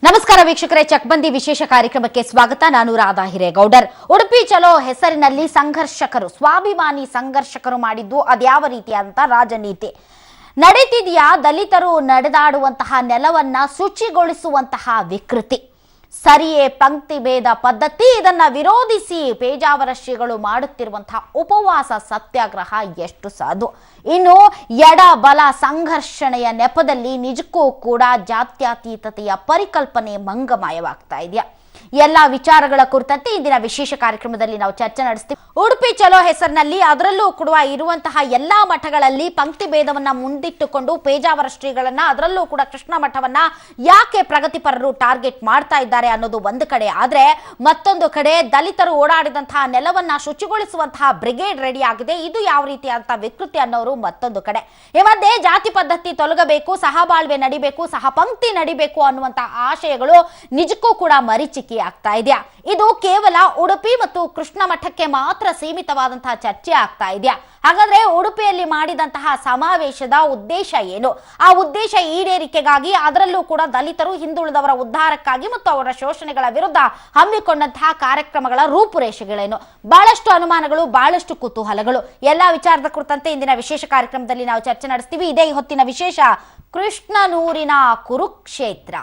ನಮಸ್ಕಾರ ವೀಕ್ಷಕರೇ, ಚಕ್ಬಂದಿ ವಿಶೇಷ ಕಾರ್ಯಕ್ರಮಕ್ಕೆ ಸ್ವಾಗತ. ನಾನು ರಾಧಾ ಹಿರೇಗೌಡರ್. ಉಡುಪಿ ಚಲೋ ಹೆಸರಿನಲ್ಲಿ ಸಂಘರ್ಷಕರು, ಸ್ವಾಭಿಮಾನಿ ಸಂಘರ್ಷಕರು ಮಾಡಿದ್ದು ಅದ್ಯಾವ ರೀತಿಯಾದಂತಹ ರಾಜನೀತಿ ನಡೀತಿದೆಯಾ? ದಲಿತರು ನಡೆದಾಡುವಂತಹ ನೆಲವನ್ನ ಶುಚಿಗೊಳಿಸುವಂತಹ ವಿಕೃತಿ ಸರಿಯೇ? ಪಂಕ್ತಿ ಭೇದ ಪದ್ಧತಿ, ಇದನ್ನ ವಿರೋಧಿಸಿ ಪೇಜಾವರ ಶ್ರೀಗಳು ಮಾಡುತ್ತಿರುವಂತಹ ಉಪವಾಸ ಸತ್ಯಾಗ್ರಹ ಎಷ್ಟು ಸಾಧು? ಇನ್ನು ಎಡ ಬಲ ಸಂಘರ್ಷಣೆಯ ನೆಪದಲ್ಲಿ ನಿಜಕ್ಕೂ ಕೂಡ ಜಾತ್ಯತೀತತೆಯ ಪರಿಕಲ್ಪನೆ ಮಂಗಮಯವಾಗ್ತಾ ಇದೆಯಾ? ಎಲ್ಲ ವಿಚಾರಗಳ ಕುರಿತಂತೆ ಇಂದಿನ ವಿಶೇಷ ಕಾರ್ಯಕ್ರಮದಲ್ಲಿ ನಾವು ಚರ್ಚೆ ನಡೆಸ್ತೀವಿ. ಉಡುಪಿ ಚಲೋ ಹೆಸರಿನಲ್ಲಿ ಅದರಲ್ಲೂ ಕೂಡ ಇರುವಂತಹ ಎಲ್ಲಾ ಮಠಗಳಲ್ಲಿ ಪಂಕ್ತಿ ಭೇದವನ್ನ ಮುಂದಿಟ್ಟುಕೊಂಡು ಪೇಜಾವರ ಶ್ರೀಗಳನ್ನ, ಅದರಲ್ಲೂ ಕೂಡ ಕೃಷ್ಣ ಮಠವನ್ನ ಯಾಕೆ ಪ್ರಗತಿಪರರು ಟಾರ್ಗೆಟ್ ಮಾಡ್ತಾ ಇದ್ದಾರೆ ಅನ್ನೋದು ಒಂದು ಕಡೆ ಆದ್ರೆ, ಮತ್ತೊಂದು ಕಡೆ ದಲಿತರು ಓಡಾಡಿದಂತಹ ನೆಲವನ್ನ ಶುಚಿಗೊಳಿಸುವಂತಹ ಬ್ರಿಗೇಡ್ ರೆಡಿ ಆಗಿದೆ. ಇದು ಯಾವ ರೀತಿಯಾದಂತಹ ವಿಕೃತಿ ಅನ್ನೋರು ಮತ್ತೊಂದು ಕಡೆ. ಈ ಮಧ್ಯೆ ಜಾತಿ ಪದ್ಧತಿ ತೊಲಗಬೇಕು, ಸಹಬಾಳ್ವೆ ನಡಿಬೇಕು, ಸಹ ಪಂಕ್ತಿ ನಡಿಬೇಕು ಅನ್ನುವಂತಹ ಆಶಯಗಳು ನಿಜಕ್ಕೂ ಕೂಡ ಮರೀಚಿಕೆ ಆಗ್ತಾ ಇದೆಯಾ? ಇದು ಕೇವಲ ಉಡುಪಿ ಮತ್ತು ಕೃಷ್ಣ ಮಠಕ್ಕೆ ಮಾತ್ರ ಸೀಮಿತವಾದಂತಹ ಚರ್ಚೆ ಆಗ್ತಾ ಇದೆಯಾ? ಹಾಗಾದ್ರೆ ಉಡುಪಿಯಲ್ಲಿ ಮಾಡಿದಂತಹ ಸಮಾವೇಶದ ಉದ್ದೇಶ ಏನು? ಆ ಉದ್ದೇಶ ಈಡೇರಿಕೆಗಾಗಿ, ಅದರಲ್ಲೂ ಕೂಡ ದಲಿತರು, ಹಿಂದುಳಿದವರ ಉದ್ಧಾರಕ್ಕಾಗಿ ಮತ್ತು ಅವರ ಶೋಷಣೆಗಳ ವಿರುದ್ಧ ಹಮ್ಮಿಕೊಂಡಂತಹ ಕಾರ್ಯಕ್ರಮಗಳ ರೂಪುರೇಷೆಗಳೇನು? ಬಹಳಷ್ಟು ಅನುಮಾನಗಳು, ಬಹಳಷ್ಟು ಕುತೂಹಲಗಳು. ಎಲ್ಲಾ ವಿಚಾರದ ಕುರಿತಂತೆ ಇಂದಿನ ವಿಶೇಷ ಕಾರ್ಯಕ್ರಮದಲ್ಲಿ ನಾವು ಚರ್ಚೆ ನಡೆಸ್ತೀವಿ. ಇದೇ ಹೊತ್ತಿನ ವಿಶೇಷ, ಕೃಷ್ಣನೂರಿನ ಕುರುಕ್ಷೇತ್ರ.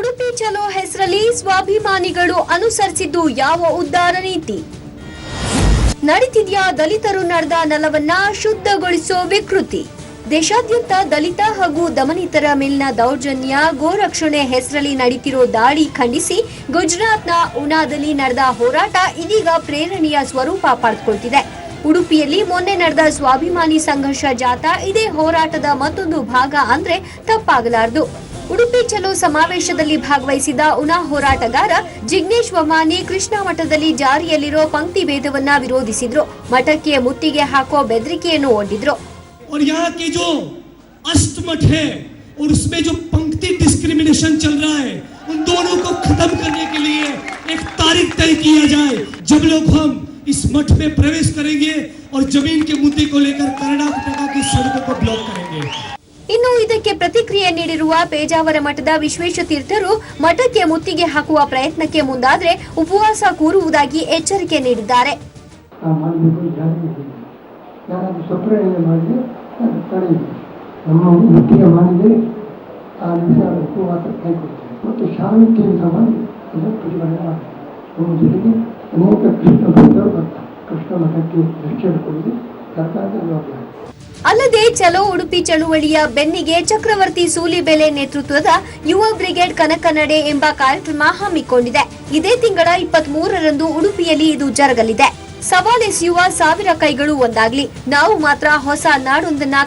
ಉಡುಪಿ ಚಲೋ ಹೆಸರಲ್ಲಿ ಸ್ವಾಭಿಮಾನಿಗಳು ಅನುಸರಿಸಿದ್ದು ಯಾವ ಉದ್ಧಾರ ನೀತಿ? ನಡೀತಿದ್ಯಾ ದಲಿತರು ನಡೆದ ನೆಲವನ್ನ ಶುದ್ಧಗೊಳಿಸೋ ವಿಕೃತಿ? ದೇಶಾದ್ಯಂತ ದಲಿತ ಹಾಗೂ ದಮನಿತರ ಮೇಲಿನ ದೌರ್ಜನ್ಯ, ಗೋರಕ್ಷಣೆ ಹೆಸರಲ್ಲಿ ನಡೀತಿರೋ ದಾಳಿ ಖಂಡಿಸಿ ಗುಜರಾತ್ನ ಉನಾದಲ್ಲಿ ನಡೆದ ಹೋರಾಟ ಇದೀಗ ಪ್ರೇರಣೆಯ ಸ್ವರೂಪ ಪಡೆದುಕೊಳ್ತಿದೆ. ಉಡುಪಿಯಲ್ಲಿ ಮೊನ್ನೆ ನಡೆದ ಸ್ವಾಭಿಮಾನಿ ಸಂಘರ್ಷ ಜಾಥಾ ಇದೇ ಹೋರಾಟದ ಮತ್ತೊಂದು ಭಾಗ ಅಂದ್ರೆ ತಪ್ಪಾಗಲಾರದು. ಉಡುಪಿ ಚಲೋ ಸಮಾವೇಶದಲ್ಲಿ ಭಾಗವಹಿಸಿದ ಉನಾ ಹೋರಾಟಗಾರ ಜಿಗ್ನೇಶ್ ವಮಾನಿ ಕೃಷ್ಣ ಮಠದಲ್ಲಿ ಜಾರಿಯಲ್ಲಿರೋ ಪಂಕ್ತಿ ಭೇದವನ್ನ ವಿರೋಧಿಸಿದ್ರು. ಮಠಕ್ಕೆ ಮುತ್ತಿಗೆ ಹಾಕೋ ಬೆದರಿಕೆಯನ್ನು ಒಡ್ಡಿದ್ರು. और यहाँ के जो अष्ट मठ है और उसमें जो पंक्ति डिस्क्रिमिनेशन चल रहा है, उन दोनों को खत्म करने के लिए एक तारीख तय किया जाए जब लोग हम इस मठ में प्रवेश करेंगे और जमीन के मुद्दे को लेकर कर्नाटक की सड़कों को ब्लॉक करेंगे. ಇನ್ನು ಇದಕ್ಕೆ ಪ್ರತಿಕ್ರಿಯೆ ನೀಡಿರುವ ಪೇಜಾವರ ಮಠದ ವಿಶ್ವೇಶ ತೀರ್ಥರು ಮಠಕ್ಕೆ ಮುತ್ತಿಗೆ ಹಾಕುವ ಪ್ರಯತ್ನಕ್ಕೆ ಮುಂದಾದ್ರೆ ಉಪವಾಸ ಕೂರುವುದಾಗಿ ಎಚ್ಚರಿಕೆ ನೀಡಿದ್ದಾರೆ. ನಮ್ಮ ಮುತ್ತಿಗೆ ಮಾಡಿದರೆ ಆ ದಿವಸ ಉಪವಾಸ ಕೈಗೊಳ್ಳುತ್ತೇವೆ ಮತ್ತು ಶಾಂತಿಯಿಂದ ಮಾಡಿ ಇದನ್ನು ಪ್ರತಿಭಟನೆ ಮಾಡ್ತಾರೆ. ನಮ್ಮ ಜೊತೆಗೆ ಅನೇಕ ಕೃಷ್ಣ ಭಕ್ತರು ಬರ್ತಾರೆ. ಕೃಷ್ಣ ಮಠಕ್ಕೆ ದಕ್ಷಿಣ ಕೊಡುವುದು ಸರ್ಕಾರದ ಜವಾಬ್ದಾರಿ. ಅಲ್ಲದೆ ಚಲೋ ಉಡುಪಿ ಚಳುವಳಿಯ ಬೆನ್ನಿಗೆ ಚಕ್ರವರ್ತಿ ಸೂಲಿಬೆಲೆ ನೇತೃತ್ವದ ಯುವ ಬ್ರಿಗೇಡ್ ಕನಕನಡೆ ಎಂಬ ಕಾರ್ಯಕ್ರಮ ಹಮ್ಮಿಕೊಂಡಿದೆ. ಇದೇ ತಿಂಗಳ 23ರಂದು ಉಡುಪಿಯಲ್ಲಿ ಇದು ಜರುಗಲಿದೆ. ಸವಾಲೆಸೆಯುವ 1000 ಕೈಗಳು ಒಂದಾಗ್ಲಿ, ನಾವು ಮಾತ್ರ ಹೊಸ ನಾಡೊಂದನ್ನ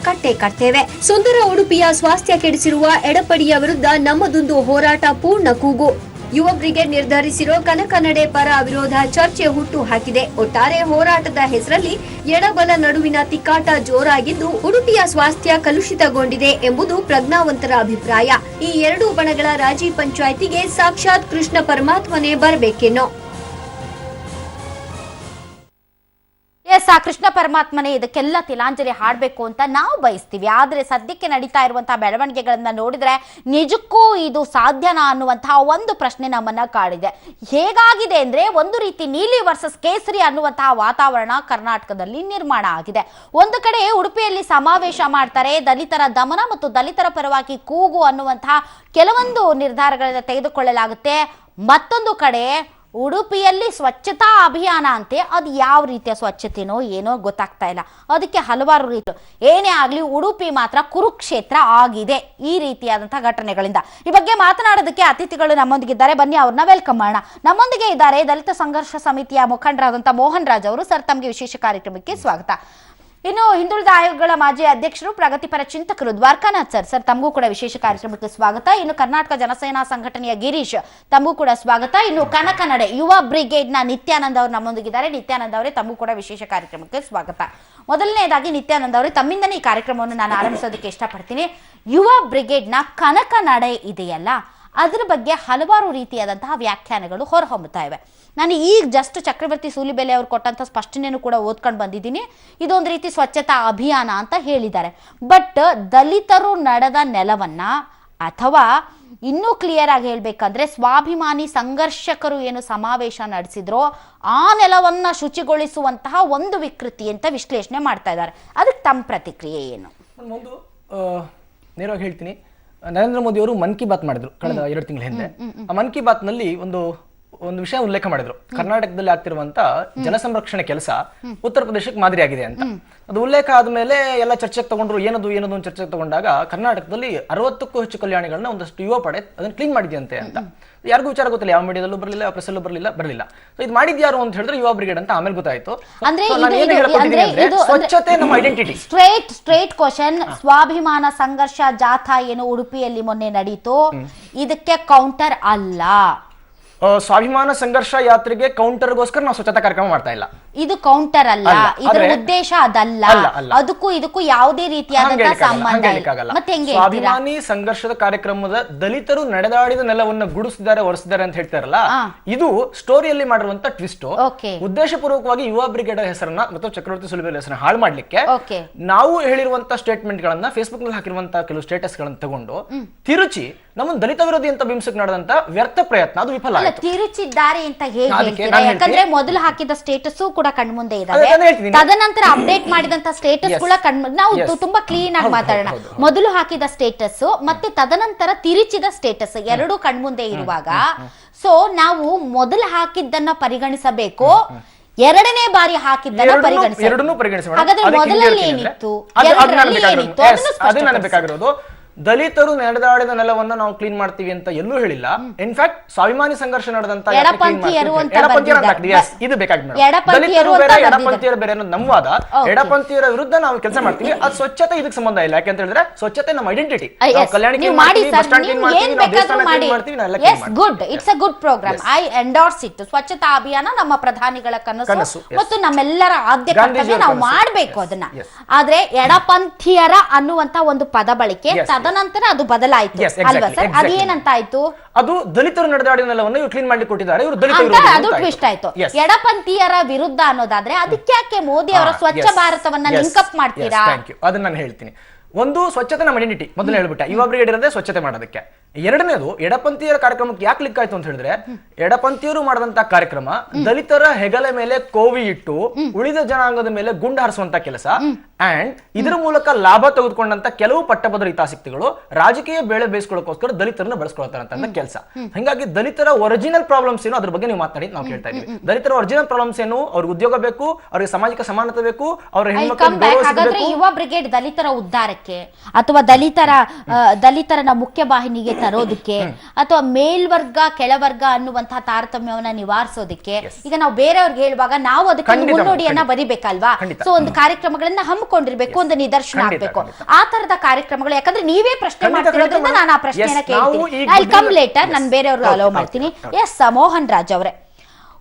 ಕಟ್ಟೇವೆ. ಸುಂದರ ಉಡುಪಿಯ ಸ್ವಾಸ್ಥ್ಯ ಕೆಡಿಸಿರುವ ಎಡಪಡಿಯ ವಿರುದ್ಧ ನಮ್ಮದೊಂದು ಹೋರಾಟ ಪೂರ್ಣ ಕೂಗು. ಯುವ ಬ್ರಿಗೇಡ್ ನಿರ್ಧರಿಸಿರೋ ಕನಕನಡೆ ಪರ ವಿರೋಧ ಚರ್ಚೆ ಹುಟ್ಟು ಹಾಕಿದೆ. ಒಟ್ಟಾರೆ ಹೋರಾಟದ ಹೆಸರಲ್ಲಿ ಎಡಬಲ ನಡುವಿನ ತಿಕ್ಕಾಟ ಜೋರಾಗಿದ್ದು ಉಡುಪಿಯ ಸ್ವಾಸ್ಥ್ಯ ಕಲುಷಿತಗೊಂಡಿದೆ ಎಂಬುದು ಪ್ರಜ್ಞಾವಂತರ ಅಭಿಪ್ರಾಯ. ಈ ಎರಡೂ ಬಣಗಳ ರಾಜಿ ಪಂಚಾಯಿತಿಗೆ ಸಾಕ್ಷಾತ್ ಕೃಷ್ಣ ಪರಮಾತ್ಮನೇ ಬರಬೇಕೇನೋ. ಆ ಕೃಷ್ಣ ಪರಮಾತ್ಮನೇ ಇದಕ್ಕೆಲ್ಲ ತಿಲಾಂಜಲಿ ಹಾಡಬೇಕು ಅಂತ ನಾವು ಬಯಸ್ತೀವಿ. ಆದರೆ ಸದ್ಯಕ್ಕೆ ನಡೀತಾ ಇರುವಂತಹ ಬೆಳವಣಿಗೆಗಳನ್ನ ನೋಡಿದ್ರೆ ನಿಜಕ್ಕೂ ಇದು ಸಾಧ್ಯನಾ ಅನ್ನುವಂತಹ ಒಂದು ಪ್ರಶ್ನೆ ನಮ್ಮನ್ನ ಕಾಡಿದೆ. ಹೇಗಾಗಿದೆ ಅಂದ್ರೆ, ಒಂದು ರೀತಿ ನೀಲಿ ವರ್ಸಸ್ ಕೇಸರಿ ಅನ್ನುವಂತಹ ವಾತಾವರಣ ಕರ್ನಾಟಕದಲ್ಲಿ ನಿರ್ಮಾಣ ಆಗಿದೆ. ಒಂದು ಕಡೆ ಉಡುಪಿಯಲ್ಲಿ ಸಮಾವೇಶ ಮಾಡ್ತಾರೆ, ದಲಿತರ ದಮನ ಮತ್ತು ದಲಿತರ ಪರವಾಗಿ ಕೂಗು ಅನ್ನುವಂತಹ ಕೆಲವೊಂದು ನಿರ್ಧಾರಗಳನ್ನ ತೆಗೆದುಕೊಳ್ಳಲಾಗುತ್ತೆ. ಮತ್ತೊಂದು ಕಡೆ ಉಡುಪಿಯಲ್ಲಿ ಸ್ವಚ್ಛತಾ ಅಭಿಯಾನ ಅಂತೆ, ಅದು ಯಾವ ರೀತಿಯ ಸ್ವಚ್ಛತೆನೋ ಏನೋ ಗೊತ್ತಾಗ್ತಾ ಇಲ್ಲ. ಅದಕ್ಕೆ ಹಲವಾರು ರೀತಿ ಏನೇ ಆಗಲಿ ಉಡುಪಿ ಮಾತ್ರ ಕುರುಕ್ಷೇತ್ರ ಆಗಿದೆ ಈ ರೀತಿಯಾದಂತಹ ಘಟನೆಗಳಿಂದ. ಈ ಬಗ್ಗೆ ಮಾತನಾಡೋದಕ್ಕೆ ಅತಿಥಿಗಳು ನಮ್ಮೊಂದಿಗಿದ್ದಾರೆ. ಬನ್ನಿ ಅವ್ರನ್ನ ವೆಲ್ಕಮ್ ಮಾಡೋಣ. ನಮ್ಮೊಂದಿಗೆ ಇದ್ದಾರೆ ದಲಿತ ಸಂಘರ್ಷ ಸಮಿತಿಯ ಮುಖಂಡರಾದಂತಹ ಮೋಹನ್ ರಾಜ್ ಅವರು. ಸರ್, ತಮಗೆ ವಿಶೇಷ ಕಾರ್ಯಕ್ರಮಕ್ಕೆ ಸ್ವಾಗತ. ಇನ್ನು ಹಿಂದುಳಿದ ಆಯೋಗಗಳ ಮಾಜಿ ಅಧ್ಯಕ್ಷರು, ಪ್ರಗತಿಪರ ಚಿಂತಕರು ದ್ವಾರಕಾನಾಥ್ ಸರ್, ತಮಗೂ ಕೂಡ ವಿಶೇಷ ಕಾರ್ಯಕ್ರಮಕ್ಕೆ ಸ್ವಾಗತ. ಇನ್ನು ಕರ್ನಾಟಕ ಜನಸೇನಾ ಸಂಘಟನೆಯ ಗಿರೀಶ್, ತಮಗೂ ಕೂಡ ಸ್ವಾಗತ. ಇನ್ನು ಕನಕನಡೆ ಯುವ ಬ್ರಿಗೇಡ್ ನ ನಿತ್ಯಾನಂದ್ ಅವರು ನಮ್ಮೊಂದಿಗಿದ್ದಾರೆ. ನಿತ್ಯಾನಂದ್ ಅವರೇ, ತಮಗೂ ಕೂಡ ವಿಶೇಷ ಕಾರ್ಯಕ್ರಮಕ್ಕೆ ಸ್ವಾಗತ. ಮೊದಲನೇದಾಗಿ ನಿತ್ಯಾನಂದ್ ಅವರೇ, ತಮ್ಮಿಂದನೇ ಈ ಕಾರ್ಯಕ್ರಮವನ್ನು ನಾನು ಆರಂಭಿಸೋದಕ್ಕೆ ಇಷ್ಟಪಡ್ತೀನಿ. ಯುವ ಬ್ರಿಗೇಡ್ ನ ಕನಕನಡೆ ಇದೆಯಲ್ಲ, ಅದರ ಬಗ್ಗೆ ಹಲವಾರು ರೀತಿಯಾದಂತಹ ವ್ಯಾಖ್ಯಾನಗಳು ಹೊರಹೊಮ್ಮುತ್ತಾ ಇವೆ. ನಾನು ಈಗ ಜಸ್ಟ್ ಚಕ್ರವರ್ತಿ ಸೂಲಿಬೆಲೆ ಅವರು ಕೊಟ್ಟಂಥ ಸ್ಪಷ್ಟನೆಯನ್ನು ಕೂಡ ಓದ್ಕೊಂಡು ಬಂದಿದ್ದೀನಿ. ಇದೊಂದು ರೀತಿ ಸ್ವಚ್ಛತಾ ಅಭಿಯಾನ ಅಂತ ಹೇಳಿದ್ದಾರೆ. ಬಟ್ ದಲಿತರು ನಡೆದ ನೆಲವನ್ನ, ಅಥವಾ ಇನ್ನೂ ಕ್ಲಿಯರ್ ಆಗಿ ಹೇಳ್ಬೇಕಂದ್ರೆ ಸ್ವಾಭಿಮಾನಿ ಸಂಘರ್ಷಕರು ಏನು ಸಮಾವೇಶ ನಡೆಸಿದ್ರೋ ಆ ನೆಲವನ್ನ ಶುಚಿಗೊಳಿಸುವಂತಹ ಒಂದು ವಿಕೃತಿ ಅಂತ ವಿಶ್ಲೇಷಣೆ ಮಾಡ್ತಾ ಇದ್ದಾರೆ. ಅದಕ್ಕೆ ತಮ್ಮ ಪ್ರತಿಕ್ರಿಯೆ ಏನು? ಒಂದು ನೇರವಾಗಿ ಹೇಳ್ತೀನಿ, ನರೇಂದ್ರ ಮೋದಿ ಅವರು ಮನ್ ಕಿ ಬಾತ್ ಮಾಡಿದ್ರು ಕಳೆದ 2 ತಿಂಗಳ ಹಿಂದೆ. ಆ ಮನ್ ಕಿ ಬಾತ್ ನಲ್ಲಿ ಒಂದು ವಿಷಯ ಉಲ್ಲೇಖ ಮಾಡಿದ್ರು, ಕರ್ನಾಟಕದಲ್ಲಿ ಆಗ್ತಿರುವಂತ ಜಲ ಸಂರಕ್ಷಣೆ ಕೆಲಸ ಉತ್ತರ ಪ್ರದೇಶಕ್ಕೆ ಮಾದರಿಯಾಗಿದೆ ಅಂತ. ಅದು ಉಲ್ಲೇಖ ಆದ್ಮೇಲೆ ಎಲ್ಲ ಚರ್ಚೆಗೆ ತಗೊಂಡ್ರು, ಏನದು ಒಂದು ಚರ್ಚೆಗೆ ತಗೊಂಡಾಗ ಕರ್ನಾಟಕದಲ್ಲಿ 60ಕ್ಕೂ ಹೆಚ್ಚು ಕಲ್ಯಾಣಿಗಳನ್ನ ಒಂದಷ್ಟು ಯುವ ಪಡೆ ಅದನ್ನ ಕ್ಲೀನ್ ಮಾಡಿದ್ಯಂತೆ ಅಂತ. ಯಾರಿಗೂ ವಿಚಾರ ಗೊತ್ತಿಲ್ಲ, ಯಾವ ಮೀಡಿಯಾದಲ್ಲೂ ಬರಲಿಲ್ಲ, ಪ್ರೆಸ್ ಅಲ್ಲೂ ಬರಲಿಲ್ಲ. ಸೊ ಇದು ಮಾಡಿದ್ಯಾರು ಅಂತ ಹೇಳಿದ್ರೆ ಯುವ ಬ್ರಿಗೇಡ್ ಅಂತ ಆಮೇಲೆ ಗೊತ್ತಾಯ್ತು. ಸ್ವಚ್ಛತೆ ನಮ್ಮ ಐಡೆಂಟಿಟಿ. ಸ್ಟ್ರೇಟ್ ಕ್ವಶನ್, ಸ್ವಾಭಿಮಾನ ಸಂಘರ್ಷ ಜಾಥಾ ಏನು ಉಡುಪಿಯಲ್ಲಿ ಮೊನ್ನೆ ನಡೀತು, ಇದಕ್ಕೆ ಕೌಂಟರ್ ಅಲ್ಲ. ಸ್ವಾಭಿಮಾನ ಸಂಘರ್ಷ ಯಾತ್ರೆಗೆ ಕೌಂಟರ್ಗೋಸ್ಕರ ನಾವು ಸ್ವಚ್ಛತಾ ಕಾರ್ಯಕ್ರಮ ಮಾಡ್ತಾ ಇಲ್ಲ. ಇದು ಕೌಂಟರ್ ಅಲ್ಲ, ಇದರ ಉದ್ದೇಶ ಅದಲ್ಲ. ಅದಕ್ಕೂ ಇದಕ್ಕೂ ಯಾವುದೇ ರೀತಿಯಾದ ಸಂಬಂಧ ಇಲ್ಲ. ಮತ್ತೆ ಹೆಂಗೆ ಸ್ವಾಭಿಮಾನಿ ಸಂಘರ್ಷದ ಕಾರ್ಯಕ್ರಮದ ದಲಿತರು ನಡೆದಾಡಿದ ನೆಲವನ್ನು ಗುಡಿಸಿದ್ದಾರೆ, ಒರೆಸಿದ್ದಾರೆ ಅಂತ ಹೇಳ್ತಾರಲ್ಲ, ಇದು ಸ್ಟೋರಿಯಲ್ಲಿ ಮಾಡಿರುವಂತ ಟ್ವಿಸ್ಟ್. ಉದ್ದೇಶಪೂರ್ವಕವಾಗಿ ಯುವ ಬ್ರಿಗೇಡ್ ಹೆಸರನ್ನ ಮತ್ತು ಚಕ್ರವರ್ತಿ ಸೂಲಿಬೆಲೆ ಹೆಸರನ್ನ ಹಾಳು ಮಾಡ್ಲಿಕ್ಕೆ ನಾವು ಹೇಳಿರುವಂತ ಸ್ಟೇಟ್ಮೆಂಟ್ ಗಳನ್ನ, ಫೇಸ್ಬುಕ್ ನಲ್ಲಿ ಹಾಕಿರುವಂತಹ ಕೆಲವು ಸ್ಟೇಟಸ್ ಗಳನ್ನ ತಗೊಂಡು ತಿರುಚಿ ನಮ್ಮನ್ನು ದಲಿತ ವಿರೋಧಿ ಅಂತ ಬಿಂಬಿಸಕ್ಕೆ ನಡೆದಂತ ವ್ಯರ್ಥ ಪ್ರಯತ್ನ, ಅದು ವಿಫಲ ಆಯಿತು. ತಿರುಚಿದ್ದಾರೆ ಅಂತ ಹೇಳ್ತೀರಾ? ಯಾಕಂದ್ರೆ ಮೊದಲು ಹಾಕಿದ ಸ್ಟೇಟಸ್ ಕೂಡ ಕಣ್ಮುಂದೆ ಇದಾವೆ, ತದನಂತರ ಅಪ್ಡೇಟ್ ಮಾಡಿದಂತ ಸ್ಟೇಟಸ್ ಕೂಡ ಕಣ್ಮುಂದೆ. ನಾವು ತುಂಬಾ ಕ್ಲೀನ್ ಆಗಿ ಮಾತಾಡೋಣ. ಮೊದಲು ಹಾಕಿದ ಸ್ಟೇಟಸ್ ಮತ್ತೆ ತದನಂತರ ತಿರುಚಿದ ಸ್ಟೇಟಸ್ ಎರಡೂ ಕಣ್ಮುಂದೆ ಇರುವಾಗ, ಸೊ ನಾವು ಮೊದಲು ಹಾಕಿದ್ದನ್ನ ಪರಿಗಣಿಸಬೇಕು, ಎರಡನೇ ಬಾರಿ ಹಾಕಿದ್ದನ್ನ ಪರಿಗಣಿಸಬೇಕು. ಹಾಗಾದ್ರೆ ಮೊದಲಲ್ಲಿ ಏನಿತ್ತು, ಎರಡರಲ್ಲಿ ಏನಿತ್ತು ಅದನ್ನ ಬೇಕಾಗಿರೋದು. ದಲಿತರು ನಡೆದಾಡಿದ ನೆಲವನ್ನ ನಾವು ಕ್ಲೀನ್ ಮಾಡ್ತೀವಿ ಅಂತ ಎಲ್ಲೂ ಹೇಳಿಲ್ಲ. ಇನ್ಫ್ಯಾಕ್ಟ್ ಸ್ವಾಭಿಮಾನಿ ಸಂಘರ್ಷ ನಡೆದಂತ ಇದು ಬೇಕಾಗಿ ಎಡಪಂಥೀಯರ ಬೇರೆ ಅನ್ನೋದು ನಮ್ಮ ವಾದ. ಎಡಪಂಥೀಯರ ವಿರುದ್ಧ ನಾವು ಕೆಲಸ ಮಾಡ್ತೀವಿ, ಅದು ಸ್ವಚ್ಛತೆ ಇದಕ್ಕೆ ಸಂಬಂಧ ಇಲ್ಲ. ಯಾಕೆ ಅಂತ ಹೇಳಿದ್ರೆ ಸ್ವಚ್ಛತೆ ನಮ್ಮ ಐಡೆಂಟಿಟಿ. ಸ್ವಚ್ಛತಾ ಅಭಿಯಾನ ನಮ್ಮ ಪ್ರಧಾನಿಗಳ ಕನಸು ಮತ್ತು ನಮ್ಮೆಲ್ಲರ ಆದ್ಯ ಕರ್ತವ್ಯ, ನಾವು ಮಾಡ್ಬೇಕು ಅದನ್ನ. ಆದ್ರೆ ಎಡಪಂಥೀಯರ ಅನ್ನುವಂತ ಒಂದು ಪದ ಬಳಕೆ ತದನಂತರ ಅದು ಬದಲಾಯಿತು ಅಲ್ವಾ ಸರ್? ಅದೇನಂತಾಯ್ತು? ಅದು ದಲಿತರು ನಡೆದಾಡಿದ ನೆಲವನ್ನು ಇವರು ಕ್ಲೀನ್ ಮಾಡಿ ಕೊಟ್ಟಿದ್ದಾರೆ, ಇವರು ಅದು ಟ್ವಿಸ್ಟ್ ಆಯ್ತು. ಎಡಪಂಥೀಯರ ವಿರುದ್ಧ ಅನ್ನೋದಾದ್ರೆ ಅದಕ್ಕೆ ಯಾಕೆ ಮೋದಿ ಅವರ ಸ್ವಚ್ಛ ಭಾರತವನ್ನ ಲಿಂಕಪ್ ಮಾಡ್ತೀರಾ? ಅದನ್ನ ನಾನು ಹೇಳ್ತೀನಿ. ಒಂದು, ಸ್ವಚ್ಛತೆ ನಮ್ಮ ಐಡೆಂಟಿಟಿ, ಮೊದಲು ಹೇಳ್ಬಿಟ್ಟೆ. ಯುವ ಬ್ರಿಗೇಡ್ ಇರೋದೇ ಸ್ವಚ್ಛತೆ ಮಾಡೋದಕ್ಕೆ. ಎರಡನೇದು, ಎಡಪಂಥೀಯರ ಕಾರ್ಯಕ್ರಮಕ್ಕೆ ಯಾಕೆ ಲಿಕ್ ಆಯ್ತು ಅಂತ ಹೇಳಿದ್ರೆ, ಎಡಪಂಥೀಯರು ಮಾಡಿದಂತ ಕಾರ್ಯಕ್ರಮ ದಲಿತರ ಹೆಗಲ ಮೇಲೆ ಕೋವಿ ಇಟ್ಟು ಉಳಿದ ಜನಾಂಗದ ಮೇಲೆ ಗುಂಡು ಹಾರಿಸುವಂತ ಕೆಲಸ, ಅಂಡ್ ಇದರ ಮೂಲಕ ಲಾಭ ತೆಗೆದುಕೊಂಡಂತ ಕೆಲವು ಪಟ್ಟಭದ್ರ ಹಿತಾಸಕ್ತಿಗಳು ರಾಜಕೀಯ ಬೇಳೆ ಬೇಯಿಸ್ಕೊಳ್ಳೋಕೋಸ್ಕರ ದಲಿತರನ್ನ ಬೆಳೆಸ್ಕೊಳ್ತಾರಂತ ಕೆಲಸ. ಹಾಗಾಗಿ ದಲಿತರ ಒರಿಜಿನಲ್ ಪ್ರಾಬ್ಲಮ್ಸ್ ಏನು, ಅದ್ರ ಬಗ್ಗೆ ನೀವು ಮಾತಾಡಿ ನಾವು ಕೇಳ್ತಾ ಇದೀವಿ. ದಲಿತರ ಒರಿಜಿನಲ್ ಪ್ರಾಬ್ಲಮ್ಸ್ ಏನು? ಅವ್ರಿಗೆ ಉದ್ಯೋಗ ಬೇಕು, ಅವ್ರಿಗೆ ಸಾಮಾಜಿಕ ಸಮಾನತೆ ಬೇಕು, ಅವರ ಹೆಣ್ಮಕ್ಳು. ಯುವ ಬ್ರಿಗೇಡ್ ದಲಿತರ ಉದ್ಧಾರಕ್ಕೆ ಅಥವಾ ದಲಿತರನ ಮುಖ್ಯ ವಾಹಿನಿಗೆ ತರೋದಕ್ಕೆ ಅಥವಾ ಮೇಲ್ವರ್ಗ ಕೆಳವರ್ಗ ಅನ್ನುವಂತಹ ತಾರತಮ್ಯವನ್ನ ನಿವಾರಿಸೋದಕ್ಕೆ, ಈಗ ನಾವು ಬೇರೆಯವ್ರಿಗೆ ಹೇಳುವಾಗ ನಾವು ಅದಕ್ಕೆ ಮುನ್ನೋಡಿಯನ್ನ ಬರಿಬೇಕಲ್ವಾ? ಸೊ ಒಂದು ಕಾರ್ಯಕ್ರಮಗಳನ್ನ ಹಮ್ಮಿಕೊಂಡಿರ್ಬೇಕು, ಒಂದು ನಿದರ್ಶನ ಆಗ್ಬೇಕು. ಆ ತರದ ಕಾರ್ಯಕ್ರಮಗಳು, ಯಾಕಂದ್ರೆ ನೀವೇ ಪ್ರಶ್ನೆ ಮಾಡ್ತಿರೋದ್ರಿಂದ ನಾನು ಆ ಪ್ರಶ್ನೆಯನ್ನ ಕೇಳ್ತೀನಿ. ಐ ಕಮ್ ಲೇಟರ್, ನಾನು ಬೇರೆಯವ್ರಿಗೆ ಅಲೋ ಮಾಡ್ತೀನಿ. ಎಸ್, ಮೋಹನ್ ರಾಜ್ ಅವರೇ,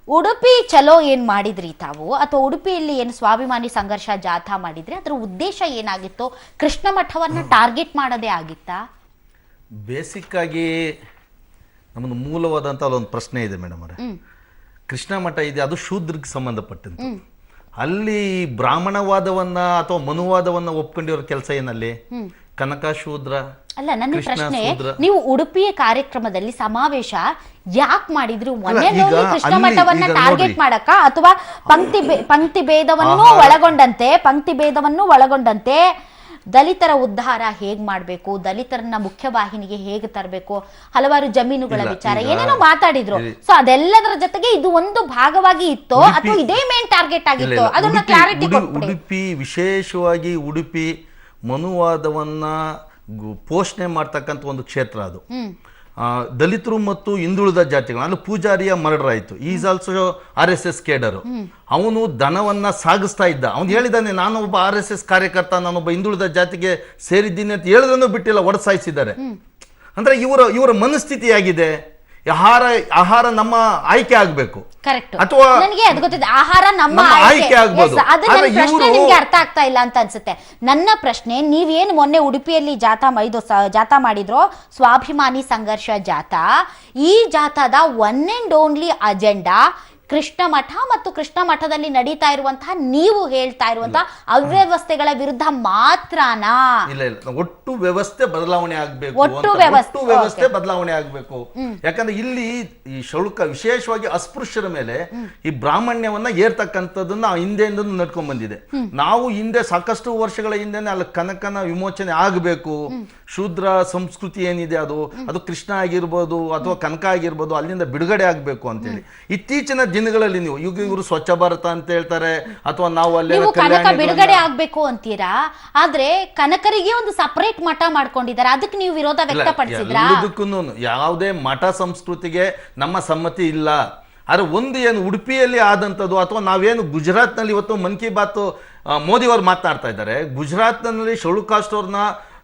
ಉಡುಪಿ ಚಲೋ ಏನ್ ಮಾಡಿದ್ರಿ ತಾವು, ಅಥವಾ ಉಡುಪಿಯಲ್ಲಿ ಏನು ಸ್ವಾಭಿಮಾನಿ ಸಂಘರ್ಷ ಜಾಥಾ ಮಾಡಿದ್ರಿ, ಅದರ ಉದ್ದೇಶ ಏನಾಗಿತ್ತು? ಕೃಷ್ಣ ಮಠವನ್ನ ಟಾರ್ಗೆಟ್ ಮಾಡೋದೇ ಆಗಿತ್ತಾ? ಬೇಸಿಕ್ ಆಗಿ ನಮ್ಮದು ಮೂಲವಾದಂಥ ಒಂದು ಪ್ರಶ್ನೆ ಇದೆ ಮೇಡಮ್ ಅವರೇ. ಕೃಷ್ಣ ಮಠ ಇದೆ, ಅದು ಶೂದ್ರಕ್ಕೆ ಸಂಬಂಧಪಟ್ಟಂತೆ. ಅಲ್ಲಿ ಬ್ರಾಹ್ಮಣವಾದವನ್ನ ಅಥವಾ ಮನುವಾದವನ್ನ ಒಪ್ಕೊಂಡಿರೋ ಕೆಲಸ ಏನಲ್ಲಿ? ಕನಕ ಶೂದ್ರ ಅಲ್ಲ. ನನ್ನ ಪ್ರಶ್ನೆ, ನೀವು ಉಡುಪಿಯ ಕಾರ್ಯಕ್ರಮದಲ್ಲಿ ಸಮಾವೇಶ ಯಾಕೆ ಮಾಡಿದ್ರು? ಕೃಷ್ಣ ಮಠವನ್ನ ಟಾರ್ಗೆಟ್ ಮಾಡಕ, ಅಥವಾ ಪಂಕ್ತಿ ಭೇದವನ್ನು ಒಳಗೊಂಡಂತೆ ದಲಿತರ ಉದ್ಧಾರ ಹೇಗ್ ಮಾಡ್ಬೇಕು, ದಲಿತರನ್ನ ಮುಖ್ಯವಾಹಿನಿಗೆ ಹೇಗೆ ತರಬೇಕು, ಹಲವಾರು ಜಮೀನುಗಳ ವಿಚಾರ ಏನೇನೋ ಮಾತಾಡಿದ್ರು. ಸೊ ಅದೆಲ್ಲದರ ಜೊತೆಗೆ ಇದು ಒಂದು ಭಾಗವಾಗಿ ಇತ್ತು ಅಥವಾ ಇದೇ ಮೇನ್ ಟಾರ್ಗೆಟ್ ಆಗಿತ್ತು? ಅದನ್ನ ಕ್ಲಾರಿಟಿ ಕೊಟ್ಬಿಡಿ. ಉಡುಪಿ, ವಿಶೇಷವಾಗಿ ಉಡುಪಿ ಮನುವಾದವನ್ನ ಪೋಷಣೆ ಮಾಡ್ತಕ್ಕಂಥ ಒಂದು ಕ್ಷೇತ್ರ ಅದು. ದಲಿತರು ಮತ್ತು ಹಿಂದುಳಿದ ಜಾತಿಗಳು, ಅಲ್ಲಿ ಪೂಜಾರಿಯ ಮರ್ಡರ್ ಆಯಿತು. Is also RSS ಕೇಡರು. ಅವನು ದನವನ್ನ ಸಾಗಿಸ್ತಾ ಇದ್ದ. ಅವನು ಹೇಳಿದ್ದಾನೆ, ನಾನೊಬ್ಬ RSS ಕಾರ್ಯಕರ್ತ, ನಾನೊಬ್ಬ ಹಿಂದುಳಿದ ಜಾತಿಗೆ ಸೇರಿದ್ದೀನಿ ಅಂತ ಹೇಳಿದ್ರೂ ಬಿಟ್ಟಿಲ್ಲ, ಒಡೆಸಾಯಿಸಿದ್ದಾರೆ. ಅಂದ್ರೆ ಇವರ ಮನಸ್ಥಿತಿ ಆಗಿದೆ. ಆಹಾರ ನಮ್ಮ ಆಯ್ಕೆ ಆಗ್ಬೇಕು. ಕರೆಕ್ಟ್. ಅಥವಾ ನನಗೆ ಅದು ಗೊತ್ತಿದೆ, ಆಹಾರ ನಮ್ಮ ಆಯ್ಕೆ ಆಗ್ಬೋದು. Yes, ಅದು ನನ್ನ ಪ್ರಶ್ನೆ ನಿಮ್ಗೆ ಅರ್ಥ ಆಗ್ತಾ ಇಲ್ಲ ಅಂತ ಅನ್ಸುತ್ತೆ. ನನ್ನ ಪ್ರಶ್ನೆ, ನೀವೇನು ಮೊನ್ನೆ ಉಡುಪಿಯಲ್ಲಿ ಜಾಥಾ ಮಾಡಿದ್ರು, ಸ್ವಾಭಿಮಾನಿ ಸಂಘರ್ಷ ಜಾಥಾ, ಈ ಜಾಥಾದ one and only agenda Krishna Matha ಮತ್ತು ಕೃಷ್ಣ ಮಠದಲ್ಲಿ ನಡೀತಾ ಇರುವಂತಹ, ನೀವು ಹೇಳ್ತಾ ಇರುವಂತಹ ಅವ್ಯವಸ್ಥೆಗಳ ವಿರುದ್ಧ ಮಾತ್ರನಾ? ಇಲ್ಲ, ಒಟ್ಟು ವ್ಯವಸ್ಥೆ ಬದಲಾವಣೆ ಆಗ್ಬೇಕು. ಒಟ್ಟು ವ್ಯವಸ್ಥೆ ಬದಲಾವಣೆ ಆಗ್ಬೇಕು. ಯಾಕಂದ್ರೆ ಇಲ್ಲಿ ಈ ಶುಲ್ಕ ವಿಶೇಷವಾಗಿ ಅಸ್ಪೃಶ್ಯರ ಮೇಲೆ ಈ ಬ್ರಾಹ್ಮಣ್ಯವನ್ನ ಏರ್ತಕ್ಕಂಥದ್ದನ್ನ ಹಿಂದೆಯಿಂದ ನಡ್ಕೊಂಡ್ ಬಂದಿದೆ. ನಾವು ಹಿಂದೆ ಸಾಕಷ್ಟು ವರ್ಷಗಳ ಹಿಂದೆನೆ ಅಲ್ಲಿ ಕನಕನ ವಿಮೋಚನೆ ಆಗಬೇಕು, ಶೂದ್ರ ಸಂಸ್ಕೃತಿ ಏನಿದೆ ಅದು ಕೃಷ್ಣ ಆಗಿರ್ಬೋದು ಅಥವಾ ಕನಕ ಆಗಿರ್ಬೋದು, ಅಲ್ಲಿಂದ ಬಿಡುಗಡೆ ಆಗ್ಬೇಕು ಅಂತೇಳಿ ಇತ್ತೀಚಿನ ದಿನಗಳಲ್ಲಿ ನೀವು ಇವರು ಸ್ವಚ್ಛ ಭಾರತ ಅಂತ ಹೇಳ್ತಾರೆ, ಅಥವಾ ನಾವು ಅಲ್ಲಿ ಕನಕ ಬಿಡುಗಡೆ ಆಗ್ಬೇಕು ಅಂತೀರಾ, ಆದ್ರೆ ಕನಕರಿಗೆ ಒಂದು ಸಪರೇಟ್ ಮಠ ಮಾಡ್ಕೊಂಡಿದ್ದಾರೆ, ಅದಕ್ಕೆ ನೀವು ವಿರೋಧ ವ್ಯಕ್ತಪಡಿಸಿದ್ರಾ? ಎಲ್ಲದಕ್ಕೂ ಯಾವುದೇ ಮಠ ಸಂಸ್ಕೃತಿಗೆ ನಮ್ಮ ಸಮ್ಮತಿ ಇಲ್ಲ. ಆದ್ರೆ ಒಂದು ಏನು ಉಡುಪಿಯಲ್ಲಿ ಆದಂಥದ್ದು, ಅಥವಾ ನಾವೇನು ಗುಜರಾತ್ನಲ್ಲಿ ಇವತ್ತು ಮನ್ ಕಿ ಬಾತ್ ಮೋದಿ ಅವರು ಮಾತನಾಡ್ತಾ ಇದ್ದಾರೆ, ಗುಜರಾತ್ನಲ್ಲಿ ಶೌಳುಕಾಸ್ಟೋರ್ನ